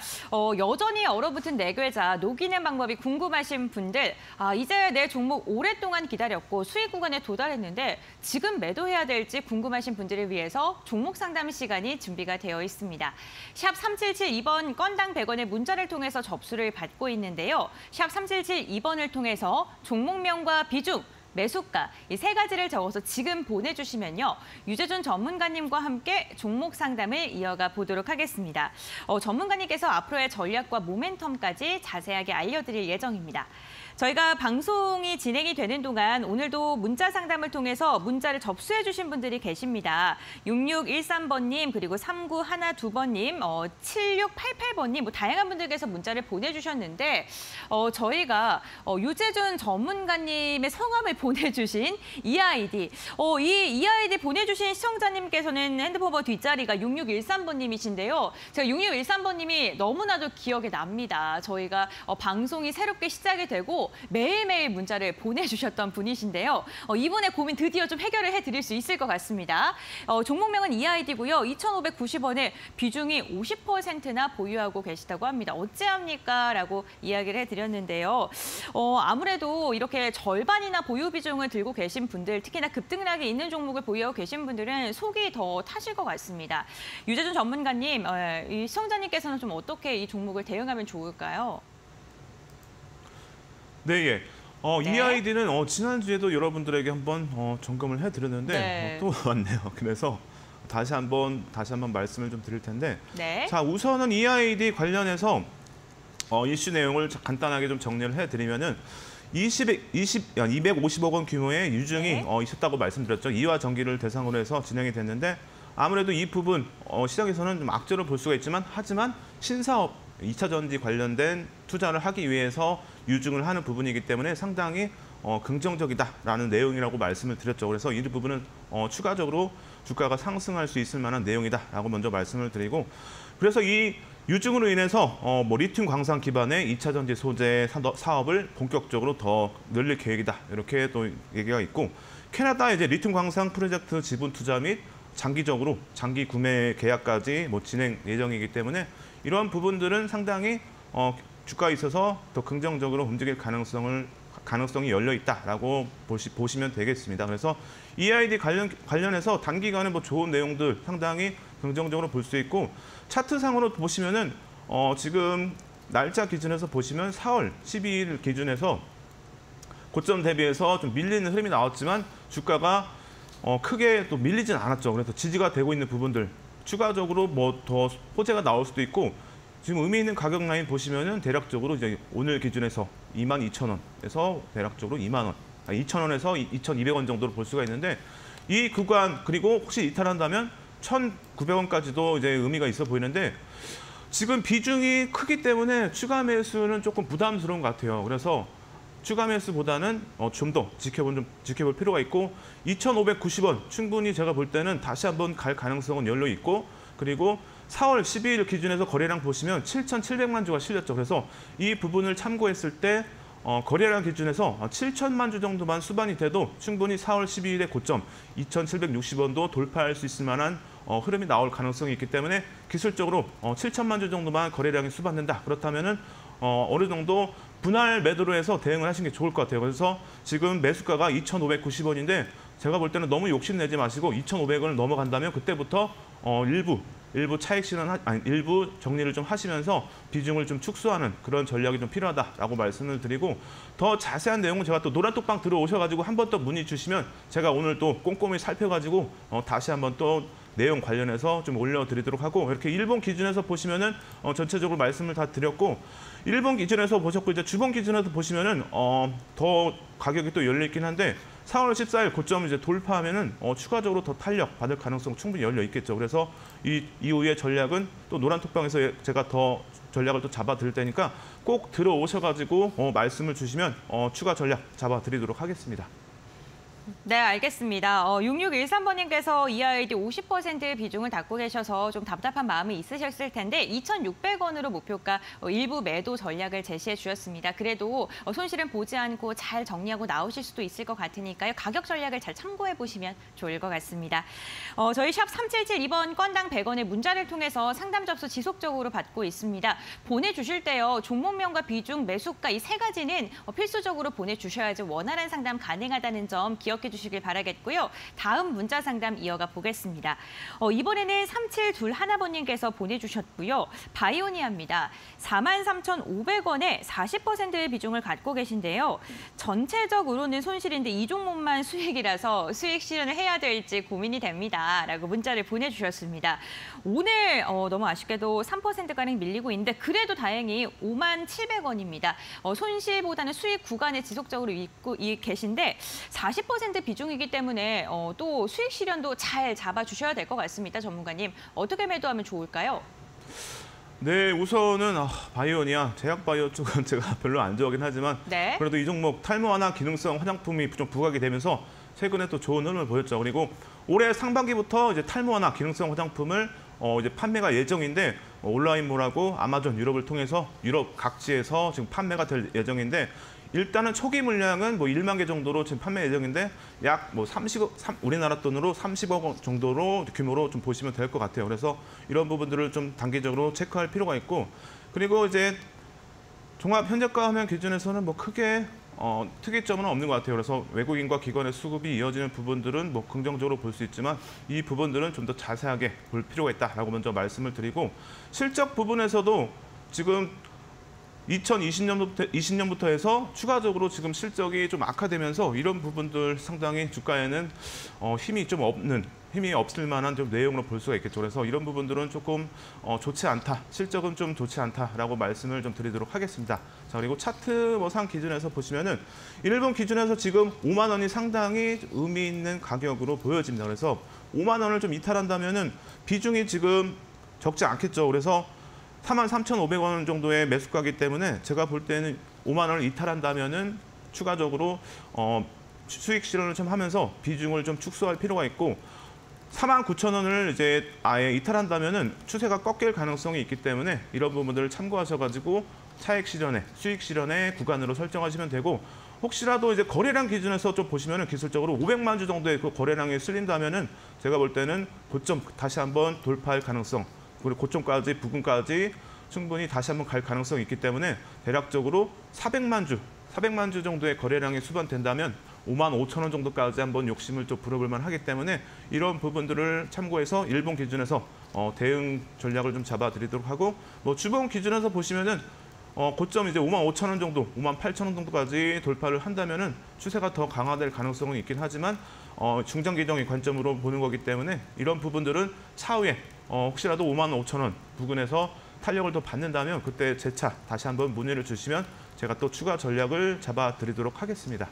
여전히 얼어붙은 내괴자, 녹이는 방법이 궁금하신 분들, 이제 내 종목 오랫동안 기다렸고 수익 구간에 도달했는데 지금 매도해야 될지 궁금하신 분들을 위해서 종목 상담 시간이 준비가 되어 있습니다. 샵 3772번 건당 100원의 문자를 통해서 접수를 받고 있는데요. 샵 3772번을 통해서 종목명과 비중, 매수가 이 3가지를 적어서 지금 보내주시면요. 유재준 전문가님과 함께 종목 상담을 이어가 보도록 하겠습니다. 전문가님께서 앞으로의 전략과 모멘텀까지 자세하게 알려드릴 예정입니다. 저희가 방송이 진행이 되는 동안 오늘도 문자 상담을 통해서 문자를 접수해 주신 분들이 계십니다. 6613번님, 그리고 3912번님, 7688번님, 다양한 분들께서 문자를 보내주셨는데 저희가 유재준 전문가님의 성함을 보내주신 이 아이디, 이 아이디 보내주신 시청자님께서는 핸드폰 번호 뒷자리가 6613번님이신데요. 제가 6613번님이 너무나도 기억에 납니다. 저희가 방송이 새롭게 시작이 되고 주시고 매일매일 문자를 보내주셨던 분이신데요. 이번에 고민 드디어 좀 해결을 해드릴 수 있을 것 같습니다. 종목명은 EID고요. 2,590원에 비중이 50%나 보유하고 계시다고 합니다. 어찌합니까? 라고 이야기를 해드렸는데요. 아무래도 이렇게 절반이나 보유 비중을 들고 계신 분들, 특히나 급등락이 있는 종목을 보유하고 계신 분들은 속이 더 타실 것 같습니다. 유재준 전문가님, 이 시청자님께서는 좀 어떻게 이 종목을 대응하면 좋을까요? 네, 예. 네. EID는 지난주에도 여러분들에게 한번 점검을 해드렸는데 네. 또 왔네요. 그래서 다시 한번 말씀을 좀 드릴 텐데, 네. 자, 우선은 EID 관련해서 이슈 내용을 간단하게 좀 정리를 해드리면은 250억 원 규모의 유증이 네. 있었다고 말씀드렸죠. 이화 전기를 대상으로 해서 진행이 됐는데, 아무래도 이 부분 시장에서는 좀 악재로 볼 수가 있지만, 하지만 신사업 2차 전지 관련된 투자를 하기 위해서 유증을 하는 부분이기 때문에 상당히 긍정적이다라는 내용이라고 말씀을 드렸죠. 그래서 이 부분은 추가적으로 주가가 상승할 수 있을 만한 내용이다라고 먼저 말씀을 드리고, 그래서 이 유증으로 인해서 리튬 광산 기반의 2차 전지 소재 사업을 본격적으로 더 늘릴 계획이다, 이렇게 또 얘기가 있고, 캐나다 이제 리튬 광산 프로젝트 지분 투자 및 장기 구매 계약까지 진행 예정이기 때문에 이러한 부분들은 상당히 주가에 있어서 더 긍정적으로 움직일 가능성이 열려 있다라고 보시면 되겠습니다. 그래서 EID 관련해서 단기간에 좋은 내용들 상당히 긍정적으로 볼 수 있고, 차트상으로 보시면은 지금 날짜 기준에서 보시면 4월 12일 기준에서 고점 대비해서 좀 밀리는 흐름이 나왔지만 주가가 크게 또 밀리진 않았죠. 그래서 지지가 되고 있는 부분들, 추가적으로 더 호재가 나올 수도 있고, 지금 의미 있는 가격 라인 보시면은 대략적으로 이제 오늘 기준에서 22,000원에서 대략적으로 2,000원에서 2,200원 정도로 볼 수가 있는데, 이 구간, 그리고 혹시 이탈한다면 1,900원까지도 이제 의미가 있어 보이는데, 지금 비중이 크기 때문에 추가 매수는 조금 부담스러운 것 같아요. 그래서 추가 매수보다는 좀 더 지켜볼 필요가 있고, 2,590원 충분히 제가 볼 때는 다시 한번 갈 가능성은 열려 있고, 그리고 4월 12일 기준에서 거래량 보시면 7,700만 주가 실렸죠. 그래서 이 부분을 참고했을 때 거래량 기준에서 7천만 주 정도만 수반이 돼도 충분히 4월 12일의 고점 2,760원도 돌파할 수 있을 만한 흐름이 나올 가능성이 있기 때문에, 기술적으로 7천만 주 정도만 거래량이 수반된다, 그렇다면은 어느 정도 분할 매도로 해서 대응을 하시는 게 좋을 것 같아요. 그래서 지금 매수가가 2,590원인데 제가 볼 때는 너무 욕심내지 마시고 2,500원을 넘어간다면 그때부터 일부 차익 실현, 일부 정리를 좀 하시면서 비중을 좀 축소하는 그런 전략이 좀 필요하다라고 말씀을 드리고, 더 자세한 내용은 제가 또 노란톡방 들어오셔가지고 한 번 더 문의 주시면 제가 오늘 또 꼼꼼히 살펴가지고 다시 한번 또 내용 관련해서 좀 올려드리도록 하고, 이렇게 일본 기준에서 보시면은 전체적으로 말씀을 다 드렸고, 일본 기준에서 보셨고, 이제 주봉 기준에서 보시면은 더 가격이 또 열려 있긴 한데, 4월 14일 고점 이제 돌파하면은 추가적으로 더 탄력 받을 가능성 충분히 열려 있겠죠. 그래서 이 이후의 전략은 또 노란톡방에서 제가 더 전략을 또 잡아 드릴 테니까 꼭 들어오셔가지고 말씀을 주시면 추가 전략 잡아 드리도록 하겠습니다. 네, 알겠습니다. 6613번님께서 EID 50% 비중을 갖고 계셔서 좀 답답한 마음이 있으셨을 텐데 2,600원으로 목표가 일부 매도 전략을 제시해 주셨습니다. 그래도 손실은 보지 않고 잘 정리하고 나오실 수도 있을 것 같으니까요. 가격 전략을 잘 참고해 보시면 좋을 것 같습니다. 저희 샵 3772번 건당 100원의 문자를 통해서 상담 접수 지속적으로 받고 있습니다. 보내주실 때요. 종목명과 비중, 매수가 이 세 가지는 필수적으로 보내주셔야지 원활한 상담 가능하다는 점 기억해 주시길 바라겠고요. 다음 문자 상담 이어가 보겠습니다. 이번에는 3721번님께서 보내주셨고요. 바이오니아입니다. 43,500원에 40%의 비중을 갖고 계신데요. 전체적으로는 손실인데 이 종목만 수익이라서 수익 실현을 해야 될지 고민이 됩니다. 라고 문자를 보내주셨습니다. 오늘 너무 아쉽게도 3%가량 밀리고 있는데 그래도 다행히 57,000원입니다. 손실보다는 수익 구간에 지속적으로 있고 계신데 40% 비중이기 때문에 또 수익 실현도 잘 잡아주셔야 될 것 같습니다. 전문가님, 어떻게 매도하면 좋을까요? 네, 우선은 바이오니아, 제약바이오 쪽은 제가 별로 안 좋아하긴 하지만 네. 그래도 이 종목 탈모 완화 기능성 화장품이 좀 부각이 되면서 최근에 또 좋은 흐름을 보였죠. 그리고 올해 상반기부터 이제 탈모 완화 기능성 화장품을 이제 판매가 예정인데 온라인몰하고 아마존 유럽을 통해서 유럽 각지에서 지금 판매가 될 예정인데 일단은 초기 물량은 뭐 1만 개 정도로 지금 판매 예정인데 약 뭐 우리나라 돈으로 30억 원 정도로 규모로 좀 보시면 될 것 같아요. 그래서 이런 부분들을 좀 단기적으로 체크할 필요가 있고, 그리고 이제 종합 현재가 화면 기준에서는 뭐 크게 특이점은 없는 것 같아요. 그래서 외국인과 기관의 수급이 이어지는 부분들은 뭐 긍정적으로 볼 수 있지만 이 부분들은 좀 더 자세하게 볼 필요가 있다라고 먼저 말씀을 드리고, 실적 부분에서도 지금 2020년부터 해서 추가적으로 지금 실적이 좀 악화되면서 이런 부분들 상당히 주가에는 힘이 없을 만한 좀 내용으로 볼 수가 있겠죠. 그래서 이런 부분들은 조금 좋지 않다, 실적은 좀 좋지 않다라고 말씀을 좀 드리도록 하겠습니다. 자, 그리고 차트 상 기준에서 보시면은 일본 기준에서 지금 5만 원이 상당히 의미 있는 가격으로 보여집니다. 그래서 5만 원을 좀 이탈한다면은 비중이 지금 적지 않겠죠. 그래서 43,500원 정도의 매수가이기 때문에 제가 볼 때는 5만 원을 이탈한다면은 추가적으로 수익 실현을 좀 하면서 비중을 좀 축소할 필요가 있고, 49,000원을 이제 아예 이탈한다면은 추세가 꺾일 가능성이 있기 때문에 이런 부분들을 참고하셔가지고 차익 실현에, 수익 실현의 구간으로 설정하시면 되고, 혹시라도 이제 거래량 기준에서 좀 보시면은 기술적으로 500만 주 정도의 그 거래량이 쓸린다면은 제가 볼 때는 고점 다시 한번 돌파할 가능성, 그리고 고점까지 부근까지 충분히 다시 한번 갈 가능성이 있기 때문에 대략적으로 400만 주 정도의 거래량이 수반된다면 5만 5천 원 정도까지 한번 욕심을 좀 부려볼 만하기 때문에 이런 부분들을 참고해서 일본 기준에서 대응 전략을 좀 잡아드리도록 하고, 뭐 주봉 기준에서 보시면은 고점 이제 5만 5천 원 정도, 5만 8천 원 정도까지 돌파를 한다면은 추세가 더 강화될 가능성은 있긴 하지만 중장기적인 관점으로 보는 거기 때문에 이런 부분들은 차후에 혹시라도 5만 5천 원 부근에서 탄력을 더 받는다면 그때 재차 다시 한번 문의를 주시면 제가 또 추가 전략을 잡아드리도록 하겠습니다.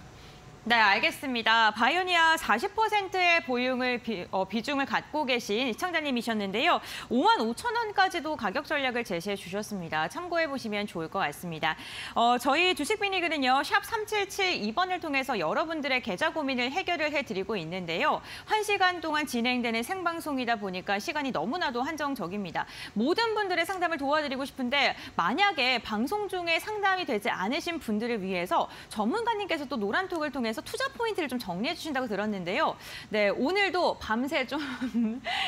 네, 알겠습니다. 바이오니아 40%의 비중을 갖고 계신 시청자님이셨는데요. 5만 5천 원까지도 가격 전략을 제시해 주셨습니다. 참고해 보시면 좋을 것 같습니다. 저희 주식비니그는요, 샵 3772번을 통해서 여러분들의 계좌 고민을 해결을 해드리고 있는데요. 1시간 동안 진행되는 생방송이다 보니까 시간이 너무나도 한정적입니다. 모든 분들의 상담을 도와드리고 싶은데 만약에 방송 중에 상담이 되지 않으신 분들을 위해서 전문가님께서 또 노란톡을 통해 투자 포인트를 좀 정리해 주신다고 들었는데요. 네, 오늘도 밤새 좀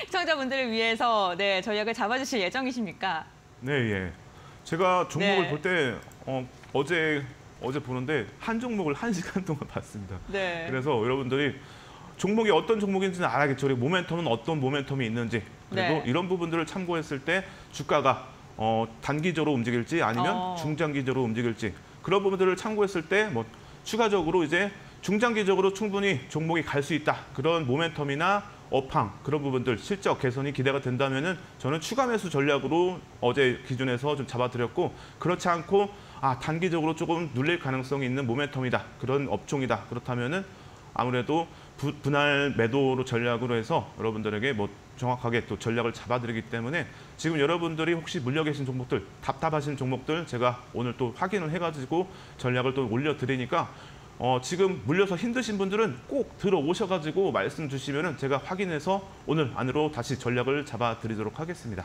시청자분들을 위해서 전략을 잡아주실 예정이십니까? 네, 예. 제가 종목을 네. 볼 때 어제 보는데 한 종목을 1시간 동안 봤습니다. 네. 그래서 여러분들이 종목이 어떤 종목인지는 알아야겠죠. 그리고 모멘텀은 어떤 모멘텀이 있는지, 그리고 네. 이런 부분들을 참고했을 때 주가가 단기적으로 움직일지 아니면 중장기적으로 움직일지, 그런 부분들을 참고했을 때 뭐 추가적으로 이제 중장기적으로 충분히 종목이 갈 수 있다, 그런 모멘텀이나 업황, 그런 부분들 실적 개선이 기대가 된다면은 저는 추가 매수 전략으로 어제 기준에서 좀 잡아드렸고, 그렇지 않고 단기적으로 조금 눌릴 가능성이 있는 모멘텀이다, 그런 업종이다, 그렇다면은 아무래도 분할 매도로 전략으로 해서 여러분들에게 뭐 정확하게 또 전략을 잡아드리기 때문에 지금 여러분들이 혹시 물려 계신 종목들, 답답하신 종목들 제가 오늘 또 확인을 해가지고 전략을 또 올려드리니까 지금 물려서 힘드신 분들은 꼭 들어오셔가지고 말씀 주시면은 제가 확인해서 오늘 안으로 다시 전략을 잡아드리도록 하겠습니다.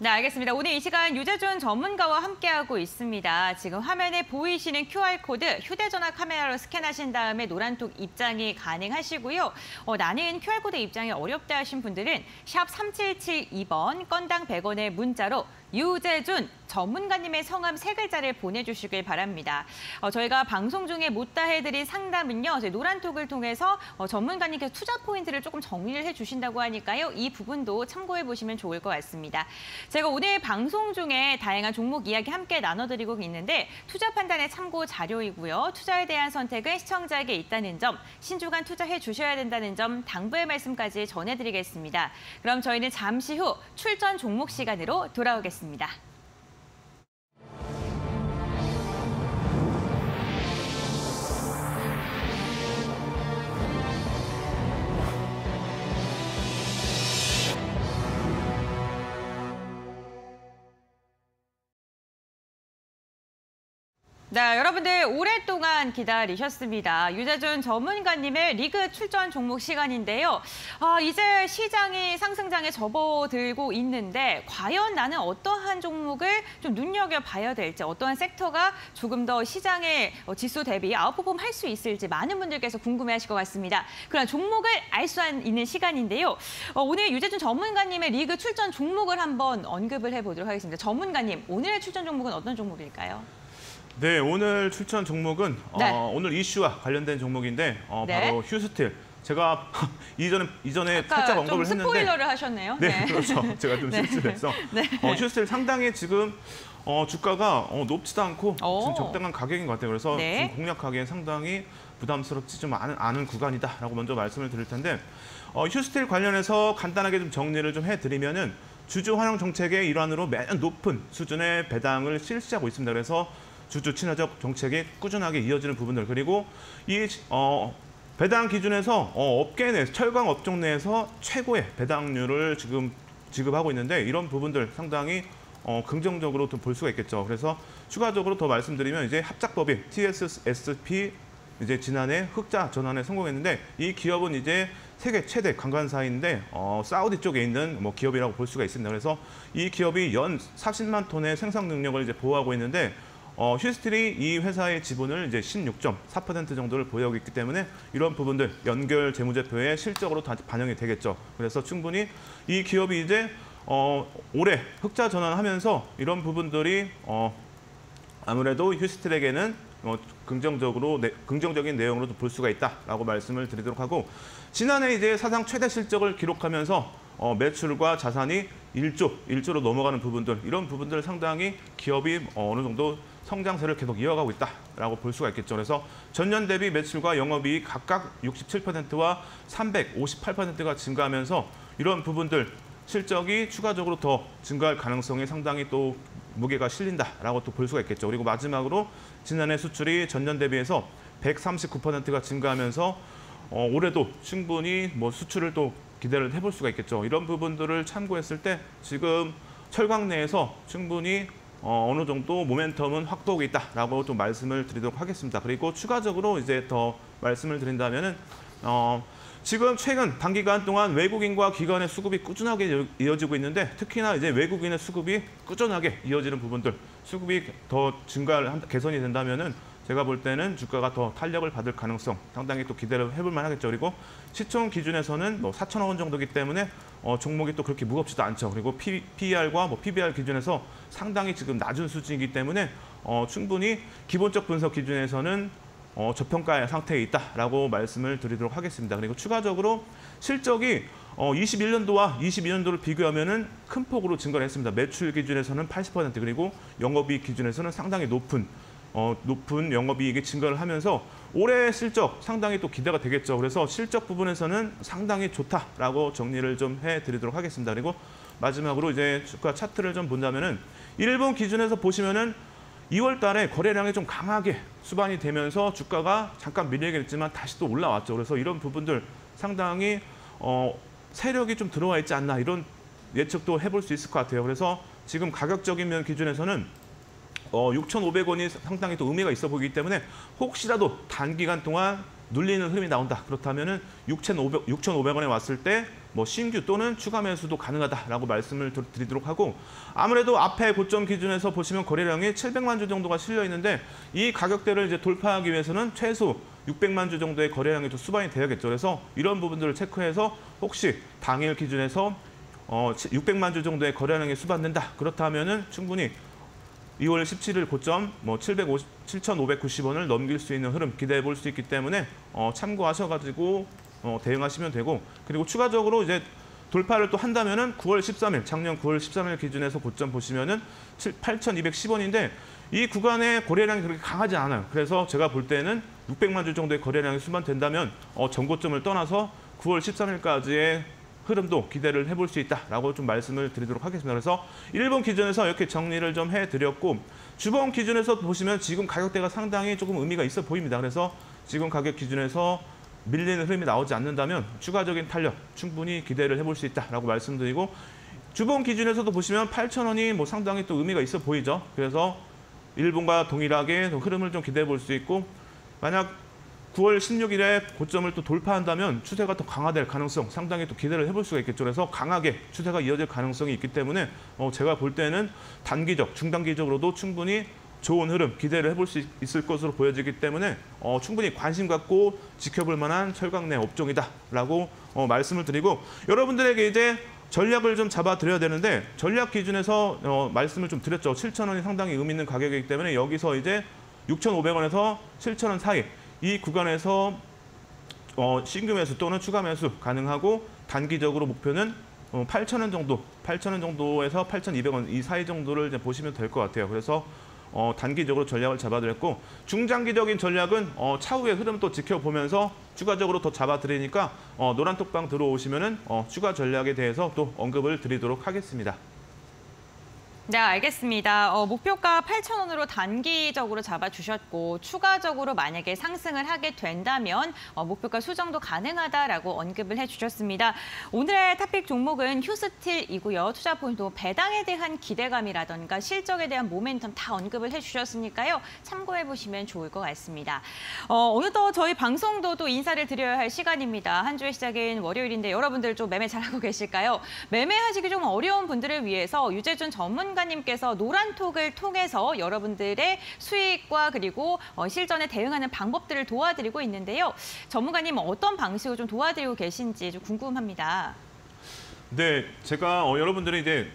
네, 알겠습니다. 오늘 이 시간 유재준 전문가와 함께하고 있습니다. 지금 화면에 보이시는 QR코드 휴대전화 카메라로 스캔하신 다음에 노란톡 입장이 가능하시고요. 나는 QR코드 입장이 어렵다 하신 분들은 샵 3772번 건당 100원의 문자로 유재준 전문가님의 성함 3글자를 보내주시길 바랍니다. 저희가 방송 중에 못다 해드린 상담은요, 저희 노란톡을 통해서 전문가님께서 투자 포인트를 조금 정리를 해주신다고 하니까요. 이 부분도 참고해 보시면 좋을 것 같습니다. 제가 오늘 방송 중에 다양한 종목 이야기 함께 나눠드리고 있는데 투자 판단의 참고 자료이고요. 투자에 대한 선택은 시청자에게 있다는 점, 신중한 투자해 주셔야 된다는 점 당부의 말씀까지 전해드리겠습니다. 그럼 저희는 잠시 후 출전 종목 시간으로 돌아오겠습니다. 네, 여러분들 오랫동안 기다리셨습니다. 유재준 전문가님의 리그 출전 종목 시간인데요. 이제 시장이 상승장에 접어들고 있는데 과연 나는 어떠한 종목을 좀 눈여겨봐야 될지, 어떠한 섹터가 조금 더 시장의 지수 대비 아웃퍼폼 할 수 있을지 많은 분들께서 궁금해하실 것 같습니다. 그런 종목을 알 수 있는 시간인데요. 오늘 유재준 전문가님의 리그 출전 종목을 한번 언급을 해보도록 하겠습니다. 전문가님, 오늘의 출전 종목은 어떤 종목일까요? 네, 오늘 출전 종목은 네. 오늘 이슈와 관련된 종목인데 네. 바로 휴스틸. 제가 이전에 살짝 좀 언급을 했는데 스포일러를 하셨네요. 네, 그렇죠. 제가 좀 네. 실수해서 네. 휴스틸 상당히 지금 주가가 높지도 않고 오. 지금 적당한 가격인 것 같아요. 그래서 네. 지금 공략하기엔 상당히 부담스럽지 좀 않은 구간이다라고 먼저 말씀을 드릴 텐데 휴스틸 관련해서 간단하게 좀 정리를 좀 해드리면은 주주 환영 정책의 일환으로 매년 높은 수준의 배당을 실시하고 있습니다. 그래서 주주 친화적 정책이 꾸준하게 이어지는 부분들, 그리고 이 배당 기준에서 업계 내 철강 업종 내에서 최고의 배당률을 지금 지급하고 있는데 이런 부분들 상당히 긍정적으로 좀 볼 수가 있겠죠. 그래서 추가적으로 더 말씀드리면 이제 합작법인 TSSP 이제 지난해 흑자 전환에 성공했는데 이 기업은 이제 세계 최대 관광사인데 사우디 쪽에 있는 기업이라고 볼 수가 있습니다. 그래서 이 기업이 연 40만 톤의 생산 능력을 이제 보유하고 있는데 휴스틸이 이 회사의 지분을 이제 16.4% 정도를 보유하고 있기 때문에 이런 부분들 연결 재무제표에 실적으로 다 반영이 되겠죠. 그래서 충분히 이 기업이 이제 올해 흑자 전환하면서 이런 부분들이 아무래도 휴스틸에게는 긍정적인 내용으로도 볼 수가 있다라고 말씀을 드리도록 하고, 지난해 이제 사상 최대 실적을 기록하면서 매출과 자산이 1조로 넘어가는 부분들, 이런 부분들 상당히 기업이 어느 정도 성장세를 계속 이어가고 있다라고 볼 수가 있겠죠. 그래서 전년 대비 매출과 영업이익 각각 67%와 358%가 증가하면서 이런 부분들 실적이 추가적으로 더 증가할 가능성이 상당히 또 무게가 실린다라고 또 볼 수가 있겠죠. 그리고 마지막으로 지난해 수출이 전년 대비해서 139%가 증가하면서 올해도 충분히 수출을 또 기대를 해볼 수가 있겠죠. 이런 부분들을 참고했을 때 지금 철강 내에서 충분히 어느 정도 모멘텀은 확보하고 있다라고 좀 말씀을 드리도록 하겠습니다. 그리고 추가적으로 이제 더 말씀을 드린다면은 지금 최근 단기간 동안 외국인과 기관의 수급이 꾸준하게 이어지고 있는데 특히나 이제 외국인의 수급이 꾸준하게 이어지는 부분들, 수급이 더 개선이 된다면은 제가 볼 때는 주가가 더 탄력을 받을 가능성 상당히 또 기대를 해볼 만하겠죠. 그리고 시총 기준에서는 4천억 원 정도이기 때문에 종목이 또 그렇게 무겁지도 않죠. 그리고 PER과 PBR 기준에서 상당히 지금 낮은 수준이기 때문에 충분히 기본적 분석 기준에서는 저평가 상태에 있다라고 말씀을 드리도록 하겠습니다. 그리고 추가적으로 실적이 21년도와 22년도를 비교하면은 큰 폭으로 증가를 했습니다. 매출 기준에서는 80% 그리고 영업이익 기준에서는 상당히 높은 영업이익이 증가를 하면서 올해 실적 상당히 또 기대가 되겠죠. 그래서 실적 부분에서는 상당히 좋다라고 정리를 좀 해드리도록 하겠습니다. 그리고 마지막으로 이제 주가 차트를 좀 본다면은 일본 기준에서 보시면은 2월 달에 거래량이 좀 강하게 수반이 되면서 주가가 잠깐 밀리긴 했지만 다시 또 올라왔죠. 그래서 이런 부분들 상당히 세력이 좀 들어와 있지 않나 이런 예측도 해볼 수 있을 것 같아요. 그래서 지금 가격적인 면 기준에서는 6,500원이 상당히 또 의미가 있어 보이기 때문에 혹시라도 단기간 동안 눌리는 흐름이 나온다. 그렇다면은 6,500원에 왔을 때 신규 또는 추가 매수도 가능하다라고 말씀을 드리도록 하고, 아무래도 앞에 고점 기준에서 보시면 거래량이 700만 주 정도가 실려 있는데 이 가격대를 이제 돌파하기 위해서는 최소 600만 주 정도의 거래량이 또 수반이 돼야겠죠. 그래서 이런 부분들을 체크해서 혹시 당일 기준에서 600만 주 정도의 거래량이 수반된다. 그렇다면은 충분히 2월 17일 고점 7,590원을 넘길 수 있는 흐름 기대해 볼 수 있기 때문에 참고하셔가지고 대응하시면 되고, 그리고 추가적으로 이제 돌파를 또 한다면은 9월 13일 작년 9월 13일 기준에서 고점 보시면은 8,210원인데 이 구간의 거래량이 그렇게 강하지 않아요. 그래서 제가 볼 때는 600만 주 정도의 거래량이 수반된다면 전고점을 떠나서 9월 13일까지의 흐름도 기대를 해볼 수 있다라고 좀 말씀을 드리도록 하겠습니다. 그래서 일본 기준에서 이렇게 정리를 좀 해드렸고, 주봉 기준에서 보시면 지금 가격대가 상당히 조금 의미가 있어 보입니다. 그래서 지금 가격 기준에서 밀리는 흐름이 나오지 않는다면 추가적인 탄력 충분히 기대를 해볼 수 있다라고 말씀드리고, 주봉 기준에서도 보시면 8,000원이 상당히 또 의미가 있어 보이죠. 그래서 일본과 동일하게 흐름을 좀 기대해 볼 수 있고 만약 9월 16일에 고점을 또 돌파한다면 추세가 더 강화될 가능성 상당히 또 기대를 해볼 수가 있겠죠. 그래서 강하게 추세가 이어질 가능성이 있기 때문에 제가 볼 때는 단기적, 중단기적으로도 충분히 좋은 흐름 기대를 해볼 수 있을 것으로 보여지기 때문에 충분히 관심 갖고 지켜볼 만한 철강 내 업종이다라고 말씀을 드리고 여러분들에게 이제 전략을 좀 잡아드려야 되는데 전략 기준에서 말씀을 좀 드렸죠. 7,000원이 상당히 의미 있는 가격이기 때문에 여기서 이제 6,500원에서 7,000원 사이 이 구간에서 신규 매수 또는 추가 매수 가능하고 단기적으로 목표는 8,000원 정도, 8,000원 정도에서 8,200원 이 사이 정도를 이제 보시면 될 것 같아요. 그래서 단기적으로 전략을 잡아드렸고 중장기적인 전략은 차후의 흐름 또 지켜보면서 추가적으로 더 잡아드리니까 노란톡방 들어오시면은 추가 전략에 대해서 또 언급을 드리도록 하겠습니다. 네, 알겠습니다. 목표가 8,000원으로 단기적으로 잡아주셨고 추가적으로 만약에 상승을 하게 된다면 목표가 수정도 가능하다라고 언급을 해주셨습니다. 오늘의 토픽 종목은 휴스틸이고요. 투자 포인트 배당에 대한 기대감이라던가 실적에 대한 모멘텀 다 언급을 해주셨으니까요. 참고해보시면 좋을 것 같습니다. 어느덧 저희 방송도 또 인사를 드려야 할 시간입니다. 한 주의 시작인 월요일인데 여러분들 좀 매매 잘하고 계실까요? 매매하시기 좀 어려운 분들을 위해서 유재준 전문가님께서 노란톡을 통해서 여러분들의 수익과 그리고 실전에 대응하는 방법들을 도와드리고 있는데요. 전문가님 어떤 방식으로 좀 도와드리고 계신지 좀 궁금합니다. 네, 제가 여러분들이 이제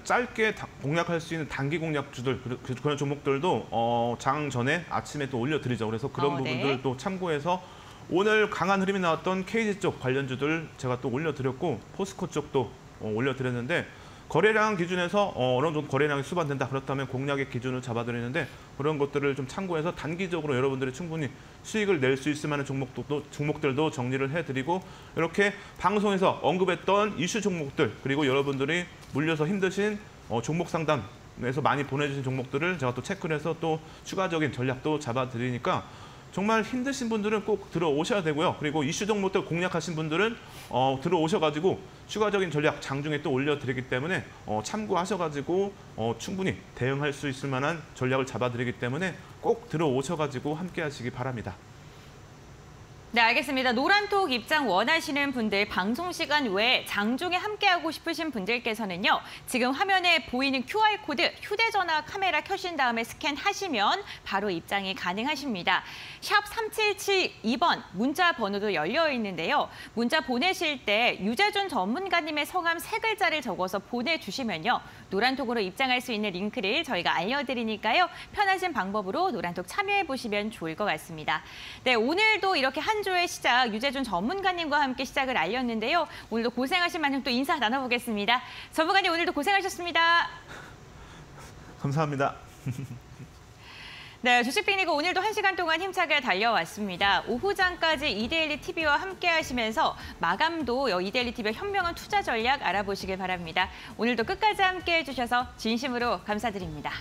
짧게 공략할 수 있는 단기 공략주들 그런 종목들도 장 전에 아침에 또 올려드리죠. 그래서 그런 부분들을 네. 또 참고해서 오늘 강한 흐름이 나왔던 KG 쪽 관련주들 제가 또 올려드렸고 포스코 쪽도 올려드렸는데 거래량 기준에서 어느 정도 거래량이 수반된다. 그렇다면 공략의 기준을 잡아드리는데 그런 것들을 좀 참고해서 단기적으로 여러분들이 충분히 수익을 낼 수 있을 만한 종목들도 정리를 해드리고 이렇게 방송에서 언급했던 이슈 종목들 그리고 여러분들이 물려서 힘드신 종목 상담에서 많이 보내주신 종목들을 제가 또 체크를 해서 또 추가적인 전략도 잡아드리니까 정말 힘드신 분들은 꼭 들어오셔야 되고요. 그리고 이슈 종목들 공략하신 분들은 들어오셔가지고 추가적인 전략 장중에 또 올려드리기 때문에 참고하셔가지고 충분히 대응할 수 있을 만한 전략을 잡아드리기 때문에 꼭 들어오셔가지고 함께 하시기 바랍니다. 네, 알겠습니다. 노란톡 입장 원하시는 분들 방송 시간 외에 장중에 함께하고 싶으신 분들께서는요. 지금 화면에 보이는 QR코드 휴대전화 카메라 켜신 다음에 스캔하시면 바로 입장이 가능하십니다. 샵 3772번 문자 번호도 열려 있는데요. 문자 보내실 때 유재준 전문가님의 성함 3글자를 적어서 보내주시면요. 노란톡으로 입장할 수 있는 링크를 저희가 알려드리니까요. 편하신 방법으로 노란톡 참여해보시면 좋을 것 같습니다. 네, 오늘도 이렇게 한 주의 시작 유재준 전문가님과 함께 시작을 알렸는데요. 오늘도 고생하신 만큼 또 인사 나눠보겠습니다. 전문가님 오늘도 고생하셨습니다. 감사합니다. 네, 주식빅리그 오늘도 1시간 동안 힘차게 달려왔습니다. 오후장까지 이데일리 TV와 함께 하시면서 마감도 이데일리 TV의 현명한 투자 전략 알아보시길 바랍니다. 오늘도 끝까지 함께 해주셔서 진심으로 감사드립니다.